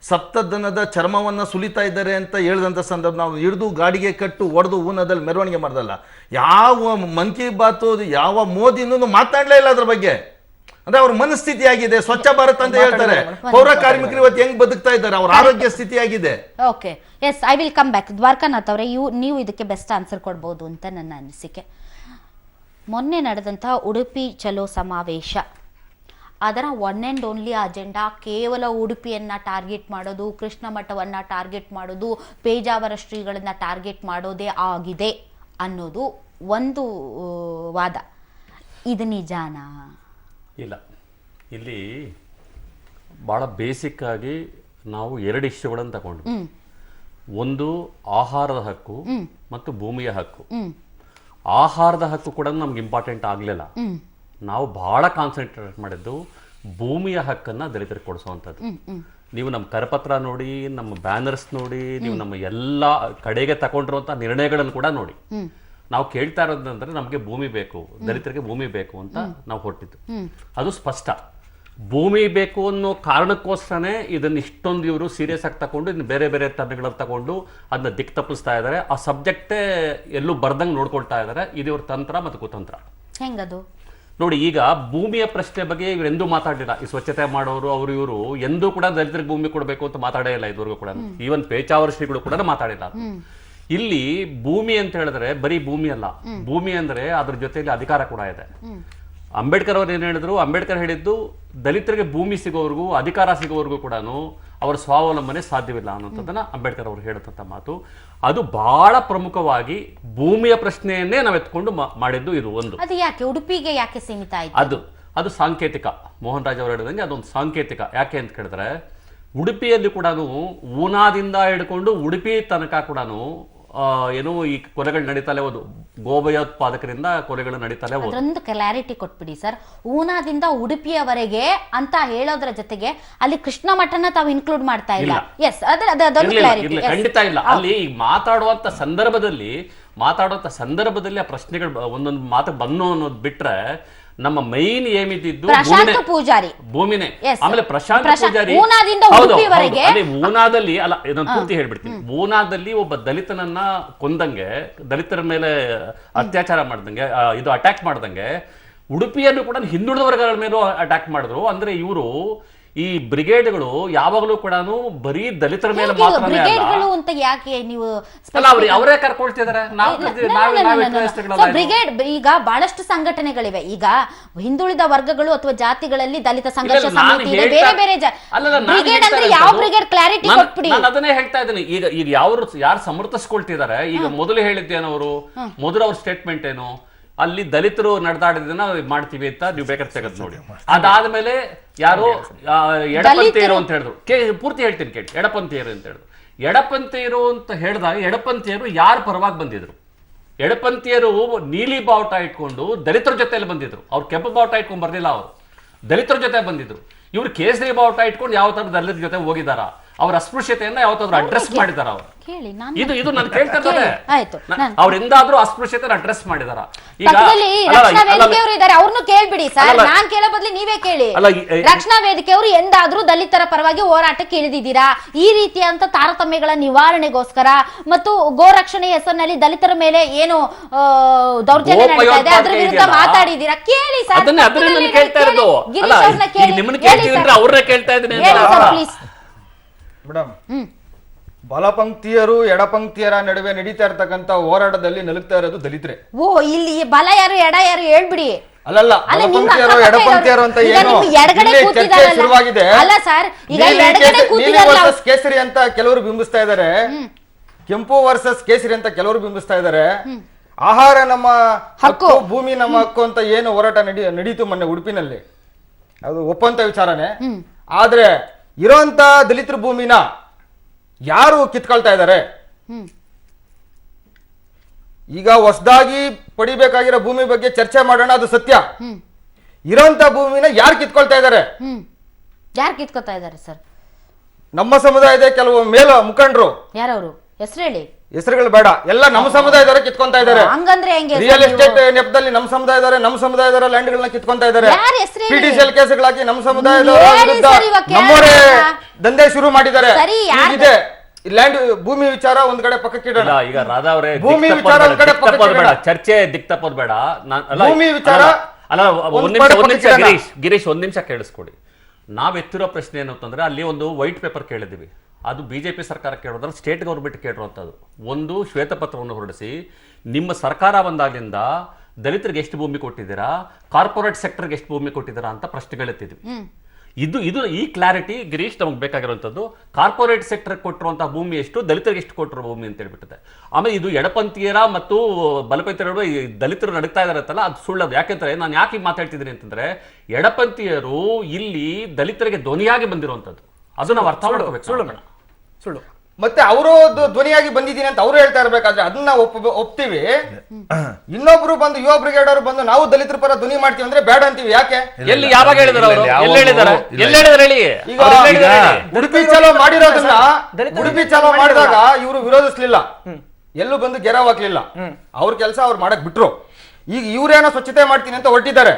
ಸಪ್ತದನದ ಚರ್ಮವನ್ನ ಸುಲಿತಾ ಇದ್ದಾರೆ ಅಂತ ಹೇಳಿದಂಥ ಸಂದರ್ಭ ನಾವು ಹಿಡಿದು ಗಾಡಿಗೆ ಕಟ್ಟು ಹೊಡೆದು ಊನದಲ್ಲಿ ಮೆರವಣಿಗೆ ಮಾಡ್ದಲ್ಲ. ಯಾವ ಮನ್ ಕಿ ಬಾತ್ ಯಾವ ಮೋದಿನೂ ಮಾತನಾಡಲೇ ಇಲ್ಲ ಅದ್ರ ಬಗ್ಗೆ. ಅಂದ್ರೆ ಅವ್ರ ಮನಸ್ಥಿತಿ ಆಗಿದೆ. ಸ್ವಚ್ಛ ಭಾರತ್ ಅಂತ ಹೇಳ್ತಾರೆ, ಪೌರ ಕಾರ್ಮಿಕರು ಇವತ್ತು ಹೆಂಗ್ ಬದುಕ್ತಾ ಇದ್ದಾರೆ, ಅವ್ರ ಆರೋಗ್ಯ ಸ್ಥಿತಿ ಆಗಿದೆ. Okay, yes, I will come back. Dwarakanath ಅವರೇ, ನೀವು ಇದಕ್ಕೆ ಬೆಸ್ಟ್ ಆನ್ಸರ್ ಕೊಡ್ಬೋದು ಅಂತ ನನ್ನ ಅನಿಸಿಕೆ. ಮೊನ್ನೆ ನಡೆದಂತಹ ಉಡುಪಿ ಚಲೋ ಸಮಾವೇಶ, ಅದರ ಒನ್ ಆ್ಯಂಡ್ ಓನ್ಲಿ ಅಜೆಂಡಾ ಕೇವಲ ಉಡುಪಿಯನ್ನು ಟಾರ್ಗೆಟ್ ಮಾಡೋದು, ಕೃಷ್ಣ ಮಠವನ್ನು ಟಾರ್ಗೆಟ್ ಮಾಡೋದು, ಪೇಜಾವರ ಶ್ರೀಗಳನ್ನು ಟಾರ್ಗೆಟ್ ಮಾಡೋದೇ ಆಗಿದೆ ಅನ್ನೋದು ಒಂದು ವಾದ. ಇದು ನಿಜಾನಾ? ಇಲ್ಲ, ಇಲ್ಲಿ ಭಾಳ ಬೇಸಿಕ್ ಆಗಿ ನಾವು ಎರಡು ಇಶ್ಯೂಗಳನ್ನು ತಗೊಂಡ್ವಿ. ಒಂದು ಆಹಾರದ ಹಕ್ಕು ಮತ್ತು ಭೂಮಿಯ ಹಕ್ಕು. ಆಹಾರದ ಹಕ್ಕು ಕೂಡ ನಮ್ಗೆ ಇಂಪಾರ್ಟೆಂಟ್ ಆಗಲಿಲ್ಲ. ನಾವು ಬಹಳ ಕಾನ್ಸಂಟ್ರೇಟ್ ಮಾಡಿದ್ದು ಭೂಮಿಯ ಹಕ್ಕನ್ನು ದಲಿತರಿಗೆ ಕೊಡಿಸುವಂಥದ್ದು. ನೀವು ನಮ್ಮ ಕರಪತ್ರ ನೋಡಿ, ನಮ್ಮ ಬ್ಯಾನರ್ಸ್ ನೋಡಿ, ನೀವು ನಮ್ಮ ಎಲ್ಲ ಕಡೆಗೆ ತಗೊಂಡಿರುವಂಥ ನಿರ್ಣಯಗಳನ್ನು ಕೂಡ ನೋಡಿ. ನಾವು ಕೇಳ್ತಾ ಇರೋದಂದ್ರೆ ನಮಗೆ ಭೂಮಿ ಬೇಕು, ದಲಿತರಿಗೆ ಭೂಮಿ ಬೇಕು ಅಂತ ನಾವು ಹೊರಟಿದ್ದು. ಅದು ಸ್ಪಷ್ಟ. ಭೂಮಿ ಬೇಕು ಅನ್ನೋ ಕಾರಣಕ್ಕೋಸ್ಕರನೇ ಇದನ್ನ ಇಷ್ಟೊಂದು ಇವರು ಸೀರಿಯಸ್ ಆಗಿ ತಗೊಂಡು ಇನ್ನು ಬೇರೆ ಬೇರೆ ತರಗಳನ್ನು ತಗೊಂಡು ಅದನ್ನ ದಿಕ್ ತಪ್ಪಿಸ್ತಾ ಇದ್ದಾರೆ. ಆ ಸಬ್ಜೆಕ್ಟೇ ಎಲ್ಲೂ ಬರ್ದಂಗೆ ನೋಡ್ಕೊಳ್ತಾ ಇದ್ದಾರೆ. ಇದು ಇವ್ರ ತಂತ್ರ ಮತ್ತು ಕುತಂತ್ರ. ಹೆಂಗದು ನೋಡಿ, ಈಗ ಭೂಮಿಯ ಪ್ರಶ್ನೆ ಬಗ್ಗೆ ಇವ್ರು ಎಂದೂ ಮಾತಾಡಿಲ್ಲ. ಈ ಸ್ವಚ್ಛತೆ ಮಾಡೋರು ಅವರು ಇವರು ಎಂದೂ ಕೂಡ ದಲಿತರಿಗೆ ಭೂಮಿ ಕೊಡಬೇಕು ಅಂತ ಮಾತಾಡೇ ಇಲ್ಲ ಇದುವರೆಗೂ ಕೂಡ. ಈವನ್ ಪೇಚಾವರ ಶ್ರೀಗಳು ಕೂಡ ಮಾತಾಡಿಲ್ಲ. ಇಲ್ಲಿ ಭೂಮಿ ಅಂತ ಹೇಳಿದ್ರೆ ಬರೀ ಭೂಮಿ ಅಲ್ಲ, ಭೂಮಿ ಅಂದ್ರೆ ಅದ್ರ ಜೊತೆಯಲ್ಲಿ ಅಧಿಕಾರ ಕೂಡ ಇದೆ. ಅಂಬೇಡ್ಕರ್ ಅವರು ಏನ್ ಹೇಳಿದ್ರು, ಅಂಬೇಡ್ಕರ್ ಹೇಳಿದ್ದು ದಲಿತರಿಗೆ ಭೂಮಿ ಸಿಗೋವರೆಗೂ, ಅಧಿಕಾರ ಸಿಗೋವರೆಗೂ ಕೂಡ ಅವರ ಸ್ವಾವಲಂಬನೆ ಸಾಧ್ಯವಿಲ್ಲ ಅನ್ನೋಂಥದ್ದನ್ನ ಅಂಬೇಡ್ಕರ್ ಅವರು ಹೇಳತಂತ ಮಾತು. ಅದು ಬಹಳ ಪ್ರಮುಖವಾಗಿ ಭೂಮಿಯ ಪ್ರಶ್ನೆಯನ್ನೇ ನಾವು ಎತ್ಕೊಂಡು ಮಾಡಿದ್ದು ಇದು ಒಂದು. ಅದು ಯಾಕೆ ಉಡುಪಿಗೆ ಯಾಕೆ ಸೀಮಿತ ಆಯ್ತು? ಅದು ಸಾಂಕೇತಿಕ. ಮೋಹನ್ ರಾಜ್ ಅವರು ಹೇಳಿದಂಗೆ ಅದೊಂದು ಸಾಂಕೇತಿಕ. ಯಾಕೆ ಅಂತ ಕೇಳಿದ್ರೆ, ಉಡುಪಿಯಲ್ಲಿ ಕೂಡ ಊನಾದಿಂದ ಹಿಡ್ಕೊಂಡು ಉಡುಪಿ ತನಕ ಕೂಡ ಏನೋ ಈ ಕೊಲೆಗಳು ನಡೀತಲೇ ಹೋದು. ಗೋಭಯೋತ್ಪಾದಕರಿಂದ ಕೊಲೆಗಳು ನಡೀತಲೇ ಹೋದು. ಅದೊಂದು ಕ್ಲಾರಿಟಿ ಕೊಟ್ಬಿಡಿ ಸರ್. ಊನಾದಿಂದ ಉಡುಪಿಯವರೆಗೆ ಅಂತ ಹೇಳೋದ್ರ ಜೊತೆಗೆ ಅಲ್ಲಿ ಕೃಷ್ಣ ಮಠನ ತಾವು ಇನ್ಕ್ಲೂಡ್ ಮಾಡ್ತಾ ಇಲ್ಲ. ಎಸ್, ಖಂಡಿತ ಇಲ್ಲ. ಅಲ್ಲಿ ಈಗ ಮಾತಾಡುವಂತ ಸಂದರ್ಭದಲ್ಲಿ ಆ ಪ್ರಶ್ನೆಗಳು ಒಂದೊಂದು ಮಾತು ಬನ್ನು ಅನ್ನೋದು ಬಿಟ್ರೆ, ನಮ್ಮ ಮೈನ್ ಏಮಿದ್ದು ಪೂಜಾರಿ ಭೂಮಿನೇ. ಆಮೇಲೆ ಪ್ರಶಾಂತ್ ಪೂಜಾರಿ ಊನಾದಲ್ಲಿ ಅಲ್ಲ, ಇದೊಂದು ಪೂರ್ತಿ ಹೇಳ್ಬಿಡ್ತೀನಿ. ಊನಾದಲ್ಲಿ ಒಬ್ಬ ದಲಿತನನ್ನ ಕೊಂದಂಗೆ, ದಲಿತರ ಮೇಲೆ ಅತ್ಯಾಚಾರ ಮಾಡ್ದಂಗೆ, ಇದು ಅಟ್ಯಾಕ್ ಮಾಡ್ದಂಗೆ, ಉಡುಪಿಯನ್ನು ಕೂಡ ಹಿಂದುಳಿದ ವರ್ಗಗಳ ಮೇಲೂ ಅಟ್ಯಾಕ್ ಮಾಡಿದ್ರು. ಅಂದ್ರೆ ಇವರು ಈ ಬ್ರಿಗೇಡ್ಗಳು ಯಾವಾಗಲೂ ಕೂಡ ಬರೀ ದಲಿತರ ಮೇಲೆ ಮಾತ್ರನೇ ಅಂತ ಯಾಕೆ ನೀವು ಅವರೇ ಕರ್ಕೊಳ್ತಿದ್ದಾರೆ. ಬ್ರಿಗೇಡ್ ಈಗ ಬಹಳಷ್ಟು ಸಂಘಟನೆಗಳಿವೆ. ಈಗ ಹಿಂದುಳಿದ ವರ್ಗಗಳು ಅಥವಾ ಜಾತಿಗಳಲ್ಲಿ ದಲಿತ ಸಂಘರ್ಷ ಸಮಿತಿ ಇದೆ, ಬೇರೆ ಬೇರೆ ಬ್ರಿಗೇಡ್ ಅಂದ್ರೆ ಯಾವ ಬ್ರಿಗೇಡ್ ಕ್ಲಾರಿಟಿ ಕೊಟ್ಬಿಡಿ. ನಾನು ಅದನ್ನೇ ಹೇಳ್ತಾ ಇದ್ದೀನಿ. ಈಗ ಯಾರು ಸಮರ್ಥಿಸ್ಕೊಳ್ತಿದ್ದಾರೆ, ಈಗ ಮೊದಲು ಹೇಳಿದ್ದೇನವರು, ಮೊದಲು ಅವ್ರ ಸ್ಟೇಟ್ಮೆಂಟ್ ಏನು, ಅಲ್ಲಿ ದಲಿತರು ನಡೆದಾಡಿದನ್ನ ಮಾಡ್ತೀವಿ ಅಂತ ನೀವು ಬೇಕಾದ್ರೆ ತೆಗೆದು ನೋಡಿ. ಅದಾದ್ಮೇಲೆ ಯಾರು ಎಡಪಂಥೀಯರು ಅಂತ ಹೇಳಿದ್ರು. ಪೂರ್ತಿ ಹೇಳ್ತೀನಿ ಕೇಳಿ. ಎಡಪಂಥೀಯರು ಅಂತ ಹೇಳಿದ್ರು. ಎಡಪಂಥೀಯರು ಅಂತ ಹೇಳಿದಾಗ ಎಡಪಂಥೀಯರು ಯಾರ ಪರವಾಗಿ ಬಂದಿದ್ರು? ಎಡಪಂಥೀಯರು ನೀಲಿ ಬಾವುಟ ಇಟ್ಕೊಂಡು ದಲಿತರ ಜೊತೆಯಲ್ಲಿ ಬಂದಿದ್ರು. ಅವ್ರು ಕೆಂಪು ಬಾವುಟ ಇಟ್ಕೊಂಡು ಬರ್ಲಿಲ್ಲ, ಅವರು ದಲಿತರ ಜೊತೆ ಬಂದಿದ್ರು. ಇವ್ರು ಕೇಸರಿ ಬಾವುಟ ಇಟ್ಕೊಂಡು ಯಾವ ತರ ದಲಿತರ ಜೊತೆ ಹೋಗಿದಾರ? ಅವ್ರ ಅಸ್ಪೃಶ್ಯತೆಯನ್ನ ಯಾವತ್ತಾದ್ರೂ ಅಡ್ರೆಸ್ ಮಾಡಿದಾರ ಅವ್ರು? ಕೇಳಿ ನಾನು ಇದು ನಾನು ಕೇಳ್ತಾ ಇದ್ದಾರೆ. ಆಯ್ತು ಅವ್ರ ಎಂದಾದ್ರೂ ಅಸ್ಪೃಶ್ಯತೆ ಅಡ್ರೆಸ್ ಮಾಡಿದಾರ? ಈಗ ಪಕ್ಕದಲ್ಲಿ ರಕ್ಷಣಾ ವೇದಿಕೆಯವರು ಇದ್ದಾರೆ, ಅವ್ರನ್ನು ಕೇಳ್ಬಿಡಿ ಸರ್. ನಾನ್ ಕೇಳೋ ಬದ್ಲಿ ನೀವೇ ಕೇಳಿ. ರಕ್ಷಣಾ ವೇದಿಕೆಯವರು ಎಂದಾದ್ರೂ ದಲಿತರ ಪರವಾಗಿ ಹೋರಾಟಕ್ಕೆ ಇಳಿದಿದ್ದೀರಾ? ಈ ರೀತಿಯಂತ ತಾರತಮ್ಯಗಳ ನಿವಾರಣೆಗೋಸ್ಕರ ಮತ್ತು ಗೋರಕ್ಷಣೆ ಹೆಸರಿನಲ್ಲಿ ದಲಿತರ ಮೇಲೆ ಏನು ದೌರ್ಜನ್ಯ ನಡೀತಾ ಇದೆ ಅದ್ರ ವಿರುದ್ಧ ಮಾತಾಡಿದ್ದೀರಾ? ಕೇಳಿ ಸರ್. ಅದನ್ನ ಕೇಳ್ತಾ ಇರೋದು. ನಿಮ್ಮನ್ನ ಕೇಳ್ತೀವಿ, ಅವ್ರನ್ನ ಕೇಳ್ತಾ ಇದ್ದೀನಿ ಪ್ಲೀಸ್ ಮೇಡಮ್. ಬಲಪಂಕ್ತಿಯರು ಎಡಪಂಕ್ತಿಯರ ನಡುವೆ ನಡೀತಾ ಇರ್ತಕ್ಕಂತ ಹೋರಾಟದಲ್ಲಿ ನಲುಗ್ತಾ ಇರೋದು ದಲಿತರೆ. ಓ, ಇಲ್ಲಿ ಬಲ ಯಾರು ಎಡ ಯಾರು ಹೇಳ್ಬಿಡಿ. ಅಲ್ಲಲ್ಲ, ಬಲಪಂಕ್ತಿಯರು ಎಡಪಂಕ್ತಿಯರು ಅಂತ ಏನು ಚರ್ಚೆ ಶುರುವಾಗಿದೆ. ಅಲ್ಲ ಸರ್, ಈಗ ನೀಲಿ ವರ್ಸಸ್ ಕೇಸರಿ ಅಂತ ಕೆಲವರು ಬಿಂಬಿಸ್ತಾ ಇದ್ದಾರೆ, ಕೆಂಪು ವರ್ಸಸ್ ಕೇಸರಿ ಅಂತ ಕೆಲವರು ಬಿಂಬಿಸ್ತಾ ಇದ್ದಾರೆ. ಆಹಾರ ನಮ್ಮ ಹಕ್ಕು, ಭೂಮಿ ನಮ್ಮ ಹಕ್ಕು ಅಂತ ಏನು ಹೋರಾಟ ನಡೀತು ಮೊನ್ನೆ ಉಡುಪಿನಲ್ಲಿ, ಅದು ಒಪ್ಪಂತ ವಿಚಾರನೆ. ಆದ್ರೆ ಇರೋಂತ ದಲಿತರ ಭೂಮಿನ ಯಾರು ಕಿತ್ಕೊಳ್ತಾ ಇದ್ದಾರೆ? ಈಗ ಹೊಸದಾಗಿ ಪಡಿಬೇಕಾಗಿರೋ ಭೂಮಿ ಬಗ್ಗೆ ಚರ್ಚೆ ಮಾಡೋಣ, ಅದು ಸತ್ಯ. ಇರೋಂತ ಭೂಮಿನ ಯಾರು ಕಿತ್ಕೊಳ್ತಾ ಇದ್ದಾರೆ? ಯಾರು ಕಿತ್ಕೊಳ್ತಾ ಇದ್ದಾರೆ ಸರ್? ನಮ್ಮ ಸಮುದಾಯದ ಕೆಲವು ಮೇಲ ಮುಖಂಡರು. ಯಾರವರು? ಹೆಸರು ಹೇಳಿ. ಹೆಸರುಗಳು ಬೇಡ, ಎಲ್ಲ ನಮ್ಮ ಸಮುದಾಯದವರ ಕಿತ್ಕೊಂತಾ ಇದ್ದಾರೆ. ಹಂಗಂದ್ರೆ ಹೆಂಗೆ? ರಿಯಲ್ ಎಸ್ಟೇಟ್ ನೆಪದಲ್ಲಿ ನಮ್ಮ ಸಮುದಾಯದವರ ಲ್ಯಾಂಡ್ ಗಳನ್ನ ಕಿತ್ಕೊಂತಾ ಇದ್ದಾರೆ. ಪಿಟಿಸಿಎಲ್ ಕೇಸ್ಗಳಾಗಿ ನಮ್ಮ ಸಮುದಾಯದವರ ವಿರುದ್ಧ ನಮ್ಮವರೇ ದಂಧೆ ಶುರು ಮಾಡಿದ್ದಾರೆ. ಇದೆ ಲ್ಯಾಂಡ್ ಭೂಮಿ ವಿಚಾರ ಒಂದ್ ಕಡೆ ಪಕ್ಕಕ್ಕಿಡೋಣ. ಈಗ ರಾಧಾ ಅವರೇ, ಭೂಮಿ ವಿಚಾರ ಒಂದ್ ಕಡೆ ಬೇಡ, ಚರ್ಚೆ ದಿಕ್ ತಪ್ಪೋದ್ ಬೇಡ. ಭೂಮಿ ವಿಚಾರ ಅಲ್ಲ, ಒಂದ್ ನಿಮಿಷ ಗಿರೀಶ್ ಒಂದ್ ನಿಮಿಷ ಕೇಳಿಸ್ಕೊಡಿ. ನಾವ್ ಎತ್ತಿರೋ ಪ್ರಶ್ನೆ ಏನು ಅಂತಂದ್ರೆ, ಅಲ್ಲಿ ಒಂದು ವೈಟ್ ಪೇಪರ್ ಕೇಳಿದ್ವಿ, ಅದು ಬಿಜೆಪಿ ಸರ್ಕಾರ ಕೇಳೋದ್ರಲ್ಲಿ ಸ್ಟೇಟ್ ಗೌರ್ಮೆಂಟ್ ಕೇಳಿರುವಂಥದ್ದು. ಒಂದು ಶ್ವೇತಪತ್ರವನ್ನು ಹೊರಡಿಸಿ, ನಿಮ್ಮ ಸರ್ಕಾರ ಬಂದಾಗಿಂದ ದಲಿತರಿಗೆ ಎಷ್ಟು ಭೂಮಿ ಕೊಟ್ಟಿದ್ದೀರಾ, ಕಾರ್ಪೊರೇಟ್ ಸೆಕ್ಟರ್ಗೆ ಎಷ್ಟು ಭೂಮಿ ಕೊಟ್ಟಿದ್ದೀರಾ ಅಂತ ಪ್ರಶ್ನೆಗಳೆತ್ತಿದ್ವಿ. ಇದು ಈ ಕ್ಲಾರಿಟಿ ಗಿರೀಶ್ ನಮಗೆ ಬೇಕಾಗಿರುವಂಥದ್ದು. ಕಾರ್ಪೊರೇಟ್ ಸೆಕ್ಟರ್ ಕೊಟ್ಟಿರುವಂತಹ ಭೂಮಿ ಎಷ್ಟು, ದಲಿತರಿಗೆ ಎಷ್ಟು ಕೊಟ್ಟಿರೋ ಭೂಮಿ ಅಂತ ಹೇಳ್ಬಿಟ್ಟಿದೆ. ಆಮೇಲೆ ಇದು ಎಡಪಂಥೀಯರ ಮತ್ತು ಬಲಪಂಥೀಯರ ದಲಿತರು ನಡೀತಾ ಇದಾರೆ ಅಂತಲ್ಲ, ಅದು ಸುಳ್ಳದು. ಯಾಕೆಂದ್ರೆ ನಾನು ಯಾಕೆ ಮಾತಾಡ್ತಿದ್ದೀನಿ ಅಂತಂದ್ರೆ, ಎಡಪಂಥೀಯರು ಇಲ್ಲಿ ದಲಿತರಿಗೆ ಧ್ವನಿಯಾಗಿ ಬಂದಿರುವಂಥದ್ದು, ಅದು ನಾವು ಅರ್ಥ ಮಾಡ್ಕೋಬೇಕು. ಸುಳ್ಳು. ಮತ್ತೆ ಅವರು ಧ್ವನಿಯಾಗಿ ಬಂದಿದ್ದೀನಿ ಅಂತ ಅವ್ರು ಹೇಳ್ತಾ ಇರ್ಬೇಕಾದ್ರೆ ಅದನ್ನ ಒಪ್ತೀವಿ. ಇನ್ನೊಬ್ರು ಬಂದು ಯುವ ಬ್ರಿಗೇಡ್ ಅವರು ಬಂದು ನಾವು ದಲಿತರ ಪರ ಧ್ವನಿ ಮಾಡ್ತೀವಿ ಅಂದ್ರೆ ಬೇಡ ಅಂತೀವಿ. ಯಾಕೆ? ಎಲ್ಲಿ ಯಾವಾಗ ಹೇಳಿದಾರೆ ಅವರು? ಎಲ್ಲಿ ಹೇಳಿದಾರೆ? ಈಗ ಉಡುಪಿ ಚಲೋ ಮಾಡಿರೋದನ್ನ ಉಡುಪಿ ಚಲೋ ಮಾಡಿದಾಗ ಇವರು ವಿರೋಧಿಸ್ಲಿಲ್ಲ, ಎಲ್ಲೂ ಬಂದು ಗೆರವ್ ಹಾಕ್ಲಿಲ್ಲ. ಅವ್ರ ಕೆಲಸ ಅವ್ರು ಮಾಡಕ್ ಬಿಟ್ರು. ಈಗ ಇವ್ರೇನೋ ಸ್ವಚ್ಛತೆ ಮಾಡ್ತೀನಿ ಅಂತ ಹೊರಟಿದ್ದಾರೆ.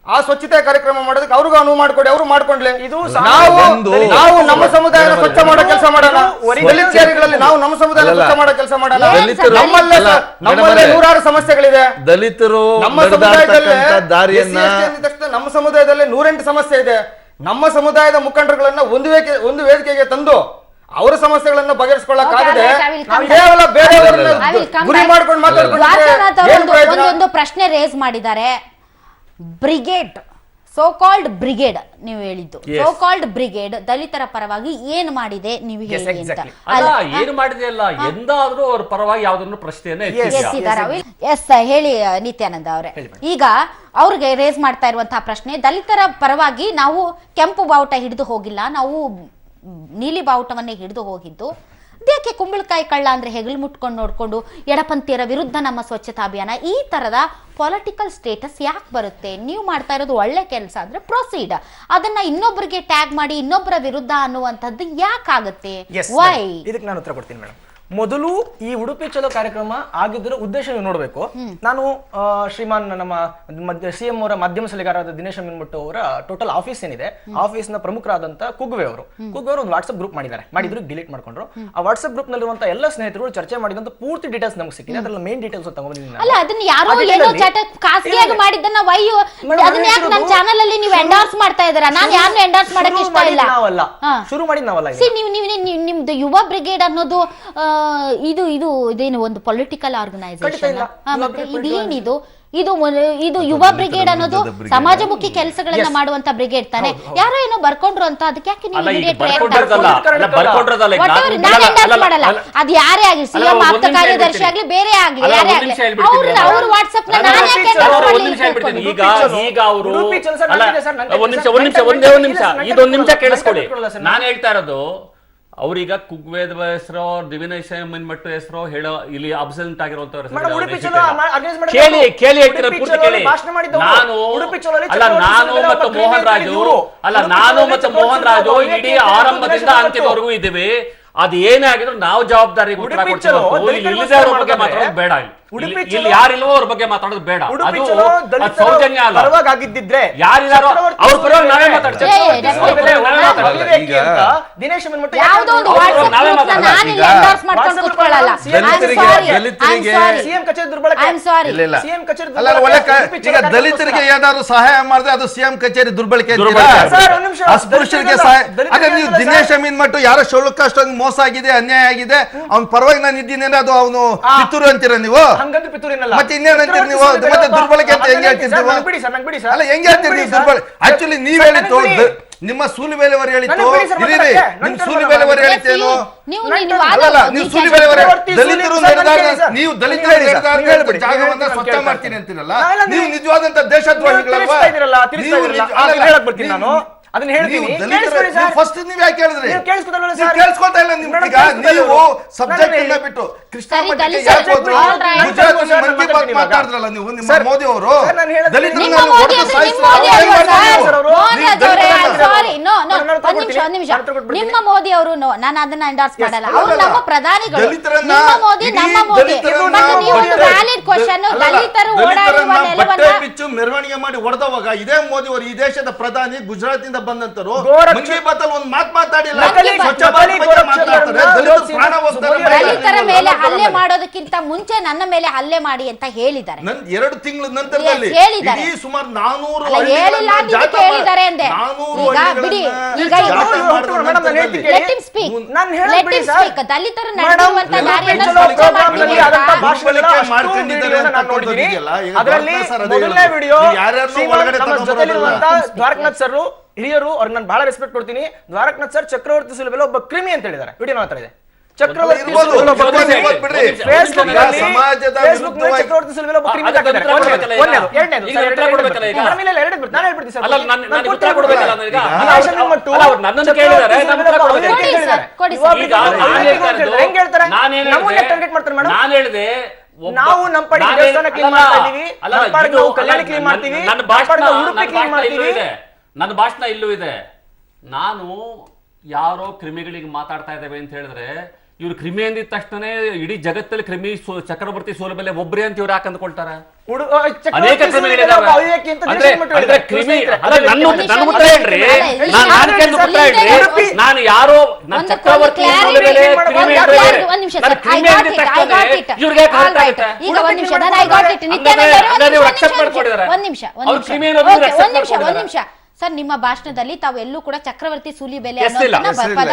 ಆ ಸ್ವಚ್ಛತೆ ಕಾರ್ಯಕ್ರಮ ಮಾಡೋದಕ್ಕೆ ಅವ್ರಿಗೂ ಅನುವು ಮಾಡ್ಕೊಡಿ, ಅವರು ಮಾಡ್ಕೊಂಡ್ಲಿ. ನಾವು ನಮ್ಮ ಸಮುದಾಯನ ಸ್ವಚ್ಛ ಮಾಡೋ ಕೆಲಸ ಮಾಡೋಣ. ನಾವು ನಮ್ಮ ಸಮುದಾಯ ಸ್ವಚ್ಛ ಮಾಡೋ ಕೆಲಸ ಮಾಡೋಣ. ನಮ್ಮಲ್ಲೇ ನೂರಾರು ಸಮಸ್ಯೆಗಳಿದೆ. ದಲಿತರು ನಮ್ಮ ಸಮುದಾಯದಲ್ಲಿ 108 ಸಮಸ್ಯೆ ಇದೆ. ನಮ್ಮ ಸಮುದಾಯದ ಮುಖಂಡರುಗಳನ್ನ ಒಂದು ವೇದಿಕೆಗೆ ತಂದು ಅವರ ಸಮಸ್ಯೆಗಳನ್ನ ಬಗೆಹರಿಸಿಕೊಳ್ಳಕ್ಕಾಗದೆ ಕೇವಲ ಬೇರೆಯವರನ್ನ ಗುರಿ ಮಾಡ್ಕೊಂಡು ಮಾತಾಡ್ಕೊಂಡು ಒಂದು ಪ್ರಶ್ನೆ ರೇಸ್ ಮಾಡಿದ್ದಾರೆ. ಬ್ರಿಗೇಡ್, ಸೋ ಕಾಲ್ಡ್ ಬ್ರಿಗೇಡ್, ನೀವು ಹೇಳಿದ್ದು ಸೋ ಕಾಲ್ಡ್ ಬ್ರಿಗೇಡ್ ದಲಿತರ ಪರವಾಗಿ ಏನ್ ಮಾಡಿದೆ ನೀವು ಹೇಳಿ ಅಂತ. ಏನು ಮಾಡಿದೆ ಅಲ್ಲ, ಎಂದಾದ್ರೂ ಅವ್ರ ಪರವಾಗಿ ಯಾವ್ದನ್ನು ಪ್ರಶ್ನೆಯನ್ನ ಎತ್ತಿದ್ದಾರೆ. ಎಸ್ ಹೇಳಿ ನಿತ್ಯಾನಂದ ಅವರೇ. ಈಗ ಅವ್ರಿಗೆ ರೇಸ್ ಮಾಡ್ತಾ ಇರುವಂತಹ ಪ್ರಶ್ನೆ, ದಲಿತರ ಪರವಾಗಿ ನಾವು ಕೆಂಪು ಬಾವುಟ ಹಿಡಿದು ಹೋಗಿಲ್ಲ, ನಾವು ನೀಲಿ ಬಾವುಟವನ್ನೇ ಹಿಡಿದು ಹೋಗಿದ್ದು. ಅದೇಕೆ ಕುಂಬಳಕಾಯಿ ಕಳ್ಳ ಅಂದ್ರೆ ಹೆಗಲು ಮುಟ್ಕೊಂಡು ನೋಡ್ಕೊಂಡು ಎಡಪಂಥೀಯರ ವಿರುದ್ಧ ನಮ್ಮ ಸ್ವಚ್ಛತಾ ಅಭಿಯಾನ, ಈ ತರದ ಪೊಲಿಟಿಕಲ್ ಸ್ಟೇಟಸ್ ಯಾಕೆ ಬರುತ್ತೆ? ನೀವು ಮಾಡ್ತಾ ಇರೋದು ಒಳ್ಳೆ ಕೆಲಸ ಅಂದ್ರೆ ಪ್ರೊಸೀಡ್, ಅದನ್ನ ಇನ್ನೊಬ್ಬರಿಗೆ ಟ್ಯಾಗ್ ಮಾಡಿ ಇನ್ನೊಬ್ಬರ ವಿರುದ್ಧ ಅನ್ನುವಂಥದ್ದು ಯಾಕಾಗುತ್ತೆ? ವೈ? ಇದಕ್ಕೆ ನಾನು ಉತ್ತರ ಕೊಡ್ತೀನಿ ಮೇಡಮ್. ಮೊದಲು ಈ ಉಡುಪಿ ಚಲೋ ಕಾರ್ಯಕ್ರಮ ಆಗಿದ್ದರ ಉದ್ದೇಶ ನೀವು ನೋಡಬೇಕು. ನಾನು ಶ್ರೀಮಾನ್ ನಮ್ಮ ಸಿಎಂ ಅವರ ಮಾಧ್ಯಮ ಸಲಹೆಗಾರರಾದ ದಿನೇಶ್ ಅಮೀನ್ಮಠ್ ಅವರ ಟೋಟಲ್ ಆಫೀಸ್ ಏನಿದೆ, ಆಫೀಸ್ ನ ಪ್ರಮುಖರಾದಂತ ಕುಗ್ವೆ ಅವರು ಒಂದು ವಾಟ್ಸ್ಆಪ್ ಗ್ರೂಪ್ ಮಾಡಿದ್ರು, ಡಿಲೀಟ್ ಮಾಡ್ಕೊಂಡ್ರು. ಆ ವಾಟ್ಸ್ಆಪ್ ಗ್ರೂಪ್ ನಲ್ಲಿರುವಂತ ಎಲ್ಲ ಸ್ನೇಹಿತರು ಚರ್ಚೆ ಮಾಡಿದಂತ ಪೂರ್ತಿ ಡೀಟೇಲ್ಸ್ ನಮಗೆ ಸಿಕ್ಕಿದೆ. ಅದರಲ್ಲಿ ಮೇನ್ ಡೀಟೇಲ್ಸ್ ತಗೊಂಡಿದ್ದೀನಿ. ಅಲ್ಲ, ಅದನ್ನ ಯಾರೋ ಏನೋ ಖಾಸಗಿಯಾಗಿ ಮಾಡಿದ್ದನ್ನ ವೈ ಅದನ್ನ ಯಾಕೆ ನನ್ನ ಚಾನೆಲ್ ಅಲ್ಲಿ ನೀವು ಎಂಡೋರ್ಸ್ ಮಾಡ್ತಾ ಇದ್ದೀರಾ? ನಾನು ಯಾರನ್ನು ಎಂಡೋರ್ಸ್ ಮಾಡಕ್ಕೆ ಇಷ್ಟ ಇಲ್ಲ. ಶುರು ಮಾಡಿ ನಾವಲ್ಲ. ನಿಮ್ದು ಯುವ ಬ್ರಿಗೇಡ್ ಅನ್ನೋದು ಇದೇನು ಒಂದು ಪೊಲಿಟಿಕಲ್ ಆರ್ಗನೈಸೇಷನ್? ಇದೇನಿದು? ಇದು ಯುವ ಬ್ರಿಗೇಡ್ ಅನ್ನೋದು ಸಮಾಜಮುಖಿ ಕೆಲಸಗಳನ್ನ ಮಾಡುವಂತ ಬ್ರಿಗೇಡ್ ತಾನೆ. ಯಾರೋ ಏನೋ ಬರ್ಕೊಂಡ್ರು ಅಂತ ಅದಕ್ಕೆ ಯಾಕೆ ನೀವು ಮಾಡಲ್ಲ? ಅದು ಯಾರೇ ಆಗ್ಲಿ, ಸಿಎಂ ಆಪ್ತ ಕಾರ್ಯದರ್ಶಿ ಆಗ್ಲಿ, ಬೇರೆ ಆಗ್ಲಿ, ಯಾರೇ ಆಗ್ಲಿ, ಅವ್ರ ವಾಟ್ಸ್ಆಪ್ ಒಂದ್ ನಿಮಿಷ ಕೇಳಿಸ್ಕೊಳ್ಳಿ. ನಾನು ಹೇಳ್ತಾ ಇರೋದು, ಅವ್ರೀಗ ಕುಗ್ವೇದ ಹೆಸರೋ ದಿವಿನೇಶ ಮಟ್ಟು ಹೆಸರೋ ಹೇಳೋ ಇಲ್ಲಿ ಅಬ್ಸೆಂಟ್ ಆಗಿರುವಂತವ್ರ ಮೇಡಮ್, ಉಡುಪಿ ಚಲೋ organize ಮಾಡಿದ್ದು ಕೇಳಿ ಕೇಳಿ ಹೇಳ್ತೀರ ಉಡುಪಿ ಪೂರ್ತಿ ಚಲೋಲಿ ಕೇಳಿ. ಭಾಷಣ ಮಾಡಿದ್ದವರು. ನಾನು ಉಡುಪಿ ಚಲೋಲಿ ಅಲ್ಲ ಚಕ್ರವರ್ತಿ ನಾನು ಸುಲಿಬೆಲೆ ಮತ್ತು ಒಬ್ಬ ಮೋಹನ್ ರಾಜು ಕ್ರಿಮಿನಲ್ ಅಲ್ಲ ಇವರು. ನಾನು ಉಡುಪಿ ಮತ್ತು ಚಲೋಲಿ ಮೋಹನ್ ರಾಜು ಚಕ್ರವರ್ತಿ ಇಡೀ ಸುಲಿಬೆಲೆ ಆರಂಭದಿಂದ ಒಬ್ಬ ಅಂತ್ಯದವರೆಗೂ ಇದ್ದೀವಿ. ಅದು ಏನೇ ಆಗಿದ್ರು ನಾವು ಜವಾಬ್ದಾರಿ ಉತ್ತರ ಉಡುಪಿ ಕೊಡ್ತೀವಿ ಚಲೋ ಹೊರತು ಇಲ್ಲಿ ದಲಿತರಿಗೋಸ್ಕರ ಇಲ್ಲದೆ ಅವ್ರ ಬಗ್ಗೆ ಮಾಡೋದಾದ್ರೆ ಮಾತಾಡೋದು ಬೇಡ. ಉಡುಪಿ ಇಲ್ಲಿ ಚಲೋ ಯಾರಿಲ್ವೋ ಅವ್ರ ಬಗ್ಗೆ ಮಾತಾಡೋದು ಬೇಡ. ಉಡುಪಿ ಅದು ಚಲೋ ಅದು ದಲಿತರ ಸೌಜನ್ಯ ಅಲ್ಲ. ಪರವಾಗಿ ಆಗಿದ್ದಿದ್ರೆ ಯಾರಿದಾರೋ ಚಕ್ರವರ್ತಿ ಅವ್ರ ಪರವಾಗಿ ನಾವೇ ಸುಲಿಬೆಲೆ, ಮಾತಾಡ್ತೀವಿ. ಚಕ್ರವರ್ತಿ ಸುಲಿಬೆಲೆ ಒಬ್ಬ ಅಲ್ಲ, ಅವಿವೇಕಿ ಈಗ ಅಂತ ದಿನೇಶ್ ಮನ್ಮಟ್ಟು ಯಾವುದೋ ಒಂದು ಅವ್ರು ವಾಟ್ಸ್ಆಪ್ ನಾವೇ ಗ್ರೂಪ್ನ ಮಾತಾಡಲ್ಲ. ನಾನು ಇಲ್ಲಿ ಈಗ ಎಂಡೋರ್ಸ್ ಮಾಡ್ಕೊಂಡು ಕೂತ್ಕೊಳ್ಳಲ್ಲ. ದಲಿತರಿಗೆ ಸಿಎಂ ಕಚೇರಿ ದುರ್ಬಳಕೆ. I am sorry. ಇಲ್ಲ, ಇಲ್ಲ. ಸಿಎಂ ಕಚೇರಿ ಅಲ್ಲ, ಈಗ ದಲಿತರಿಗೆ ಏನಾದ್ರು ಸಹಾಯ ಮಾಡಿದ್ರೆ ಅದು ಸಿಎಂ ಕಚೇರಿ ದುರ್ಬಳಕೆ ಅಂತೀರಾ? ಸರ್, ಒಂದ್ ನಿಮಿಷ. ಅಸ್ಪೃಶ್ಯರಿಗೆ ಸಹಾಯ ಅದೇ ನೀವು ದಿನೇಶ್ ಅಮೀನ್ ಮಟ್ಟು ಯಾರೋ ಶೋಳಕಷ್ಟೊಂದು ಮೋಸ ಆಗಿದೆ, ಅನ್ಯಾಯ ಆಗಿದೆ, ಅವ್ನ ಪರವಾಗಿ ನಾನು ಇದ್ದೀನಿ ಅಂದ್ರೆ ಅದು ಅವನು ಪಿತೂರು ಅಂತೀರ ನೀವು? ಹಂಗಂದ್ರೆ ಪಿತೂರಿನಲ್ಲ. ಮತ್ತೆ ಇನ್ನೇನ್ ಅಂತೀರಿ ನೀವು? ಮತ್ತೆ ದುರ್ಬಳಕೆ ಅಂತ ಹೆಂಗ್ ಹೇಳ್ತೀರಿ ನೀವು? ಅಲ್ಲ, ಹೆಂಗ್ ಹೇಳ್ತೀರಿ ನೀವು ದುರ್ಬಳಕೆ? ಆಕ್ಚುಲಿ ನೀವ್ ಹೇಳಿತ್ತು ನಿಮ್ಮ ಸೂಲಿಬೇಲೆಯವರು ಹೇಳಿತ್ತು, ಇರೀರಿ, ನಿಮ್ ಸೂಲಿಬೇಲೆಯವರು ಹೇಳಿತ್ತೇನು? ಅಲ್ಲಲ್ಲ, ನೀವು ಸೂಲಿಬೇಲೆಯವರು ದಲಿತರು ನಡೆದಾಗ ನೀವು ದಲಿತರು ನಡೆದಾಗ ಜಾಗವನ್ನ ಸ್ವಚ್ಛ ಮಾಡ್ತೀನಿ ಅಂತೀರಲ್ಲ, ನೀವು ನಿಜವಾದಂತ ದೇಶದ್ರೋಹಿಗಳಲ್ವಾ? ಅದನ್ನ ಹೇಳ್ತೀನಿ. ಫಸ್ಟ್ ನೀವ್ ಯಾಕೆ ಹೇಳಿದ್ರಿ? ನೀವು ಕೇಳಿಸ್ಕೊತಾರಲ್ಲ ನೀವು ಸರ್? ಕೇಳಿಸ್ಕೊತಾ ಇಲ್ಲ. ನಿಮ್ ಈಗ ನೀವು ಸಬ್ಜೆಕ್ಟ್ ಅನ್ನ ಬಿಟ್ಟು ಕೃಷ್ಣ ಸರಿ, ಮಠಕ್ಕೆ ದಲಿತ ಯಾಕೆ ಹೋದ್ರು? ಸಬ್ಜೆಕ್ಟ್ ಗುಜರಾತ್ ಮನ್ ಕಿ ಬಾತ್ ಮಾತಾಡಿದ್ರಲ್ಲ ನೀವು, ನಿಮ್ಮ ಸರ್, ಮೋದಿ ಅವರು ಸರ್, ನಾನು ಹೇಳೋದು ದಲಿತರನ್ನ ನಿಮ್ಮ ಮೋದಿ ಹೊಡೆದು ಅಂದ್ರೆ ಸಾಯಿಸಿದ್ರು. ನಿಮ್ಮ ಮೋದಿ ಅವ್ರು ಏನ್ ಅಲ್ವಾ ಮಾಡಿದ್ರು? ಸರ್? ಮೋಹನ್ ನೀವು ರಾಜ್ ಅವರೇ, ದಲಿತರನ್ನ ಸಾರಿ, ನೋ, ನಾನು ಒಂದ್ ನಿಮಿಷ. ನಿಮ್ಮ ಮೋದಿ ಅವರು ನಾನು ಅದನ್ನ ಎಂಡೋರ್ಸ್ ಮಾಡಲ್ಲ. ಅಲ್ಲ, ಅವ್ರು ಅಲ್ಲ. ನಮ್ಮ ಪ್ರಧಾನಿಗಳು. ದಲಿತರನ್ನ ನಿಮ್ಮ ಮೋದಿ ಇಡೀ ನಮ್ಮ ಮೋದಿ. ದಲಿತರನ್ನ ಮತ್ತೆ ನೀವು ಒಂದು ಬಟ್ಟೆ- ವ್ಯಾಲಿಡ್ ಕ್ವಶನ್, ಅಲ್ಲ, ದಲಿತರು ಓಡಾಡುವ ದಲಿತರನ್ನ ಬಟ್ಟೆ ನೆಲವನ್ನ ಬಿಚ್ಚು ಮೆರವಣಿಗೆ ಮಾಡಿ ಹೊಡೆದವಾಗ ಇದೇ ಮೋದಿ ಅವರು ಈ ದೇಶದ ಪ್ರಧಾನಿ ಗುಜರಾತ್ ಇಂದ ಬಂದಂತರು ಮನ್ ಕಿ ಬಾತ್ ಅಲ್ಲಿ ಒಂದು ಮಾತು ಮಾತಾಡಿಲ್ಲ. ನಕಲಿ ಸ್ವಚ್ಛ ಭಾರತ್ ಬಗ್ಗೆ ಮಾತಾಡ್ತಾರೆ, ದಲಿತರು ಪ್ರಾಣ ಹೋಗ್ತಾರೆ. ದಲಿತರ ಮೇಲೆ ಹಲ್ಲೆ ಮಾಡೋದಕ್ಕಿಂತ ಮುಂಚೆ ನನ್ನ ಮೇಲೆ ಹಲ್ಲೆ ಮಾಡಿ ಅಂತ ಹೇಳಿದ್ದಾರೆ. 2 ತಿಂಗಳ ನಂತರದಲ್ಲಿ Yes, ಹೇಳಿದ್ದಾರೆ. ಇಡೀ ಸುಮಾರು 400 ಅಲ್ಲ, ಹೇಳಿಲ್ಲ ಅಂತ ಇದಕ್ಕೆ ಹೇಳಿದ್ದಾರೆ ಅಂದೆ. ಈಗ ಬಿಡಿ, ಈಗ let him speak. Let him speak. ದಲಿತರು ನಡೆದಿರುವಂತ ದಾರಿಯನ್ನು ಸ್ವಚ್ಛ ಮಾಡ್ತೀವಿ ಅಂತ. ಅದರಲ್ಲಿ ಮೊದಲನೇ ವಿಡಿಯೋ ನಮ್ಮ ಜೊತೆಲಿರುವಂತ ದ್ವಾರಕನಾಥ್ ಸರ್ ಹಿರಿಯರು, ಅವ್ರಿಗೆ ನಾನು ಬಹಳ ರೆಸ್ಪೆಕ್ಟ್ ಕೊಡ್ತೀನಿ. ದ್ವಾರಕನಾಥ್ ಸರ್ ಚಕ್ರವರ್ತಿ ಸುಲಿಬೆಲೆ ಒಬ್ಬ ಕ್ರಿಮಿ ಅಂತ ಹೇಳಿದ್ದಾರೆ. ವಿಡಿಯೋ ಮಾತ್ರ ಇದೆ. ಚಕ್ರವರ್ತಿ ಸುಲಿಬೆಲೆ ಒಬ್ಬ ಕ್ರಿಮಿ. ಫೇಸ್ಬುಕ್ ನಲ್ಲಿ ಚಕ್ರವರ್ತಿ ಸುಲಿಬೆಲೆ ಒಬ್ಬ ಕ್ರಿಮಿ ಅಂತ ಹಾಕಿದ್ದಾರೆ. ಒಂದನೇದು. ಎರಡನೇದು ನಾನು ಹೇಳ್ಬಿಡ್ತೀನಿ ಸರ್. ಹೆಂಗ್ ಹೇಳ್ತಾರೆ? ನಮ್ಮನ್ನೇ ಟಾರ್ಗೆಟ್ ಮಾಡ್ತಾರೆ ಮೇಡಮ್. ನಾವು ನಮ್ಮ ಪಾಡಿಗೆ ದೇವಸ್ಥಾನ ಕ್ಲೀನ್ ಮಾಡ್ತಾ ಇದೀವಿ, ನಮ್ಮ ಪಾಡಿಗೆ ನಾವು ಕಲ್ಯಾಣ ಕ್ಲೀನ್ ಮಾಡ್ತೀವಿ, ನಮ್ಮ ಪಾಡಿಗೆ ಉಡುಪಿ ಕ್ಲೀನ್ ಮಾಡ್ತೀವಿ. ನನ್ನ ಭಾಷಣ ಇಲ್ಲೂ ಇದೆ. ನಾನು ಯಾರೋ ಕ್ರಿಮಿಗಳಿಗೆ ಮಾತಾಡ್ತಾ ಇದ್ದೇವೆ ಅಂತ ಹೇಳಿದ್ರೆ, ಇವ್ರು ಕ್ರಿಮಿ ಅಂದಿದ ತಕ್ಷಣ ಇಡೀ ಜಗತ್ತಲ್ಲಿ ಕ್ರಿಮಿ ಚಕ್ರವರ್ತಿ ಸೂಲಿಬೆಲೆ ಒಬ್ರೇ ಅಂತ ಇವ್ರು ಯಾಕೆ ಅಂದ್ಕೊಳ್ತಾರೆ? ಅನೇಕ ಕ್ರಿಮಿಗಳಿದಾವೆ. ಅಂದ್ರೆ ಕ್ರಿಮಿ ನನ್ನ ಉತ್ತರ ಹೇಳ್ರಿ, ನಾನು ಯಾರೋ ನಾನು ಚಕ್ರವರ್ತಿ ಸೂಲಿಬೆಲೆ ಕ್ರಿಮಿ ಅಂದಿದ ತಕ್ಷಣ ಇವ್ರಿಗೆ ಈಗ ಒಂದ್ ನಿಮಿಷ, ನಾನು ಐ ಗಾಟ್ ಇಟ್. ಒಂದ್ ನಿಮಿಷ ಸರ್, ನಿಮ್ಮ ಭಾಷಣದಲ್ಲಿ ತಾವು ಎಲ್ಲೂ ಕೂಡ ಚಕ್ರವರ್ತಿ ಸೂಲಿಬೆಲೆ ಪದ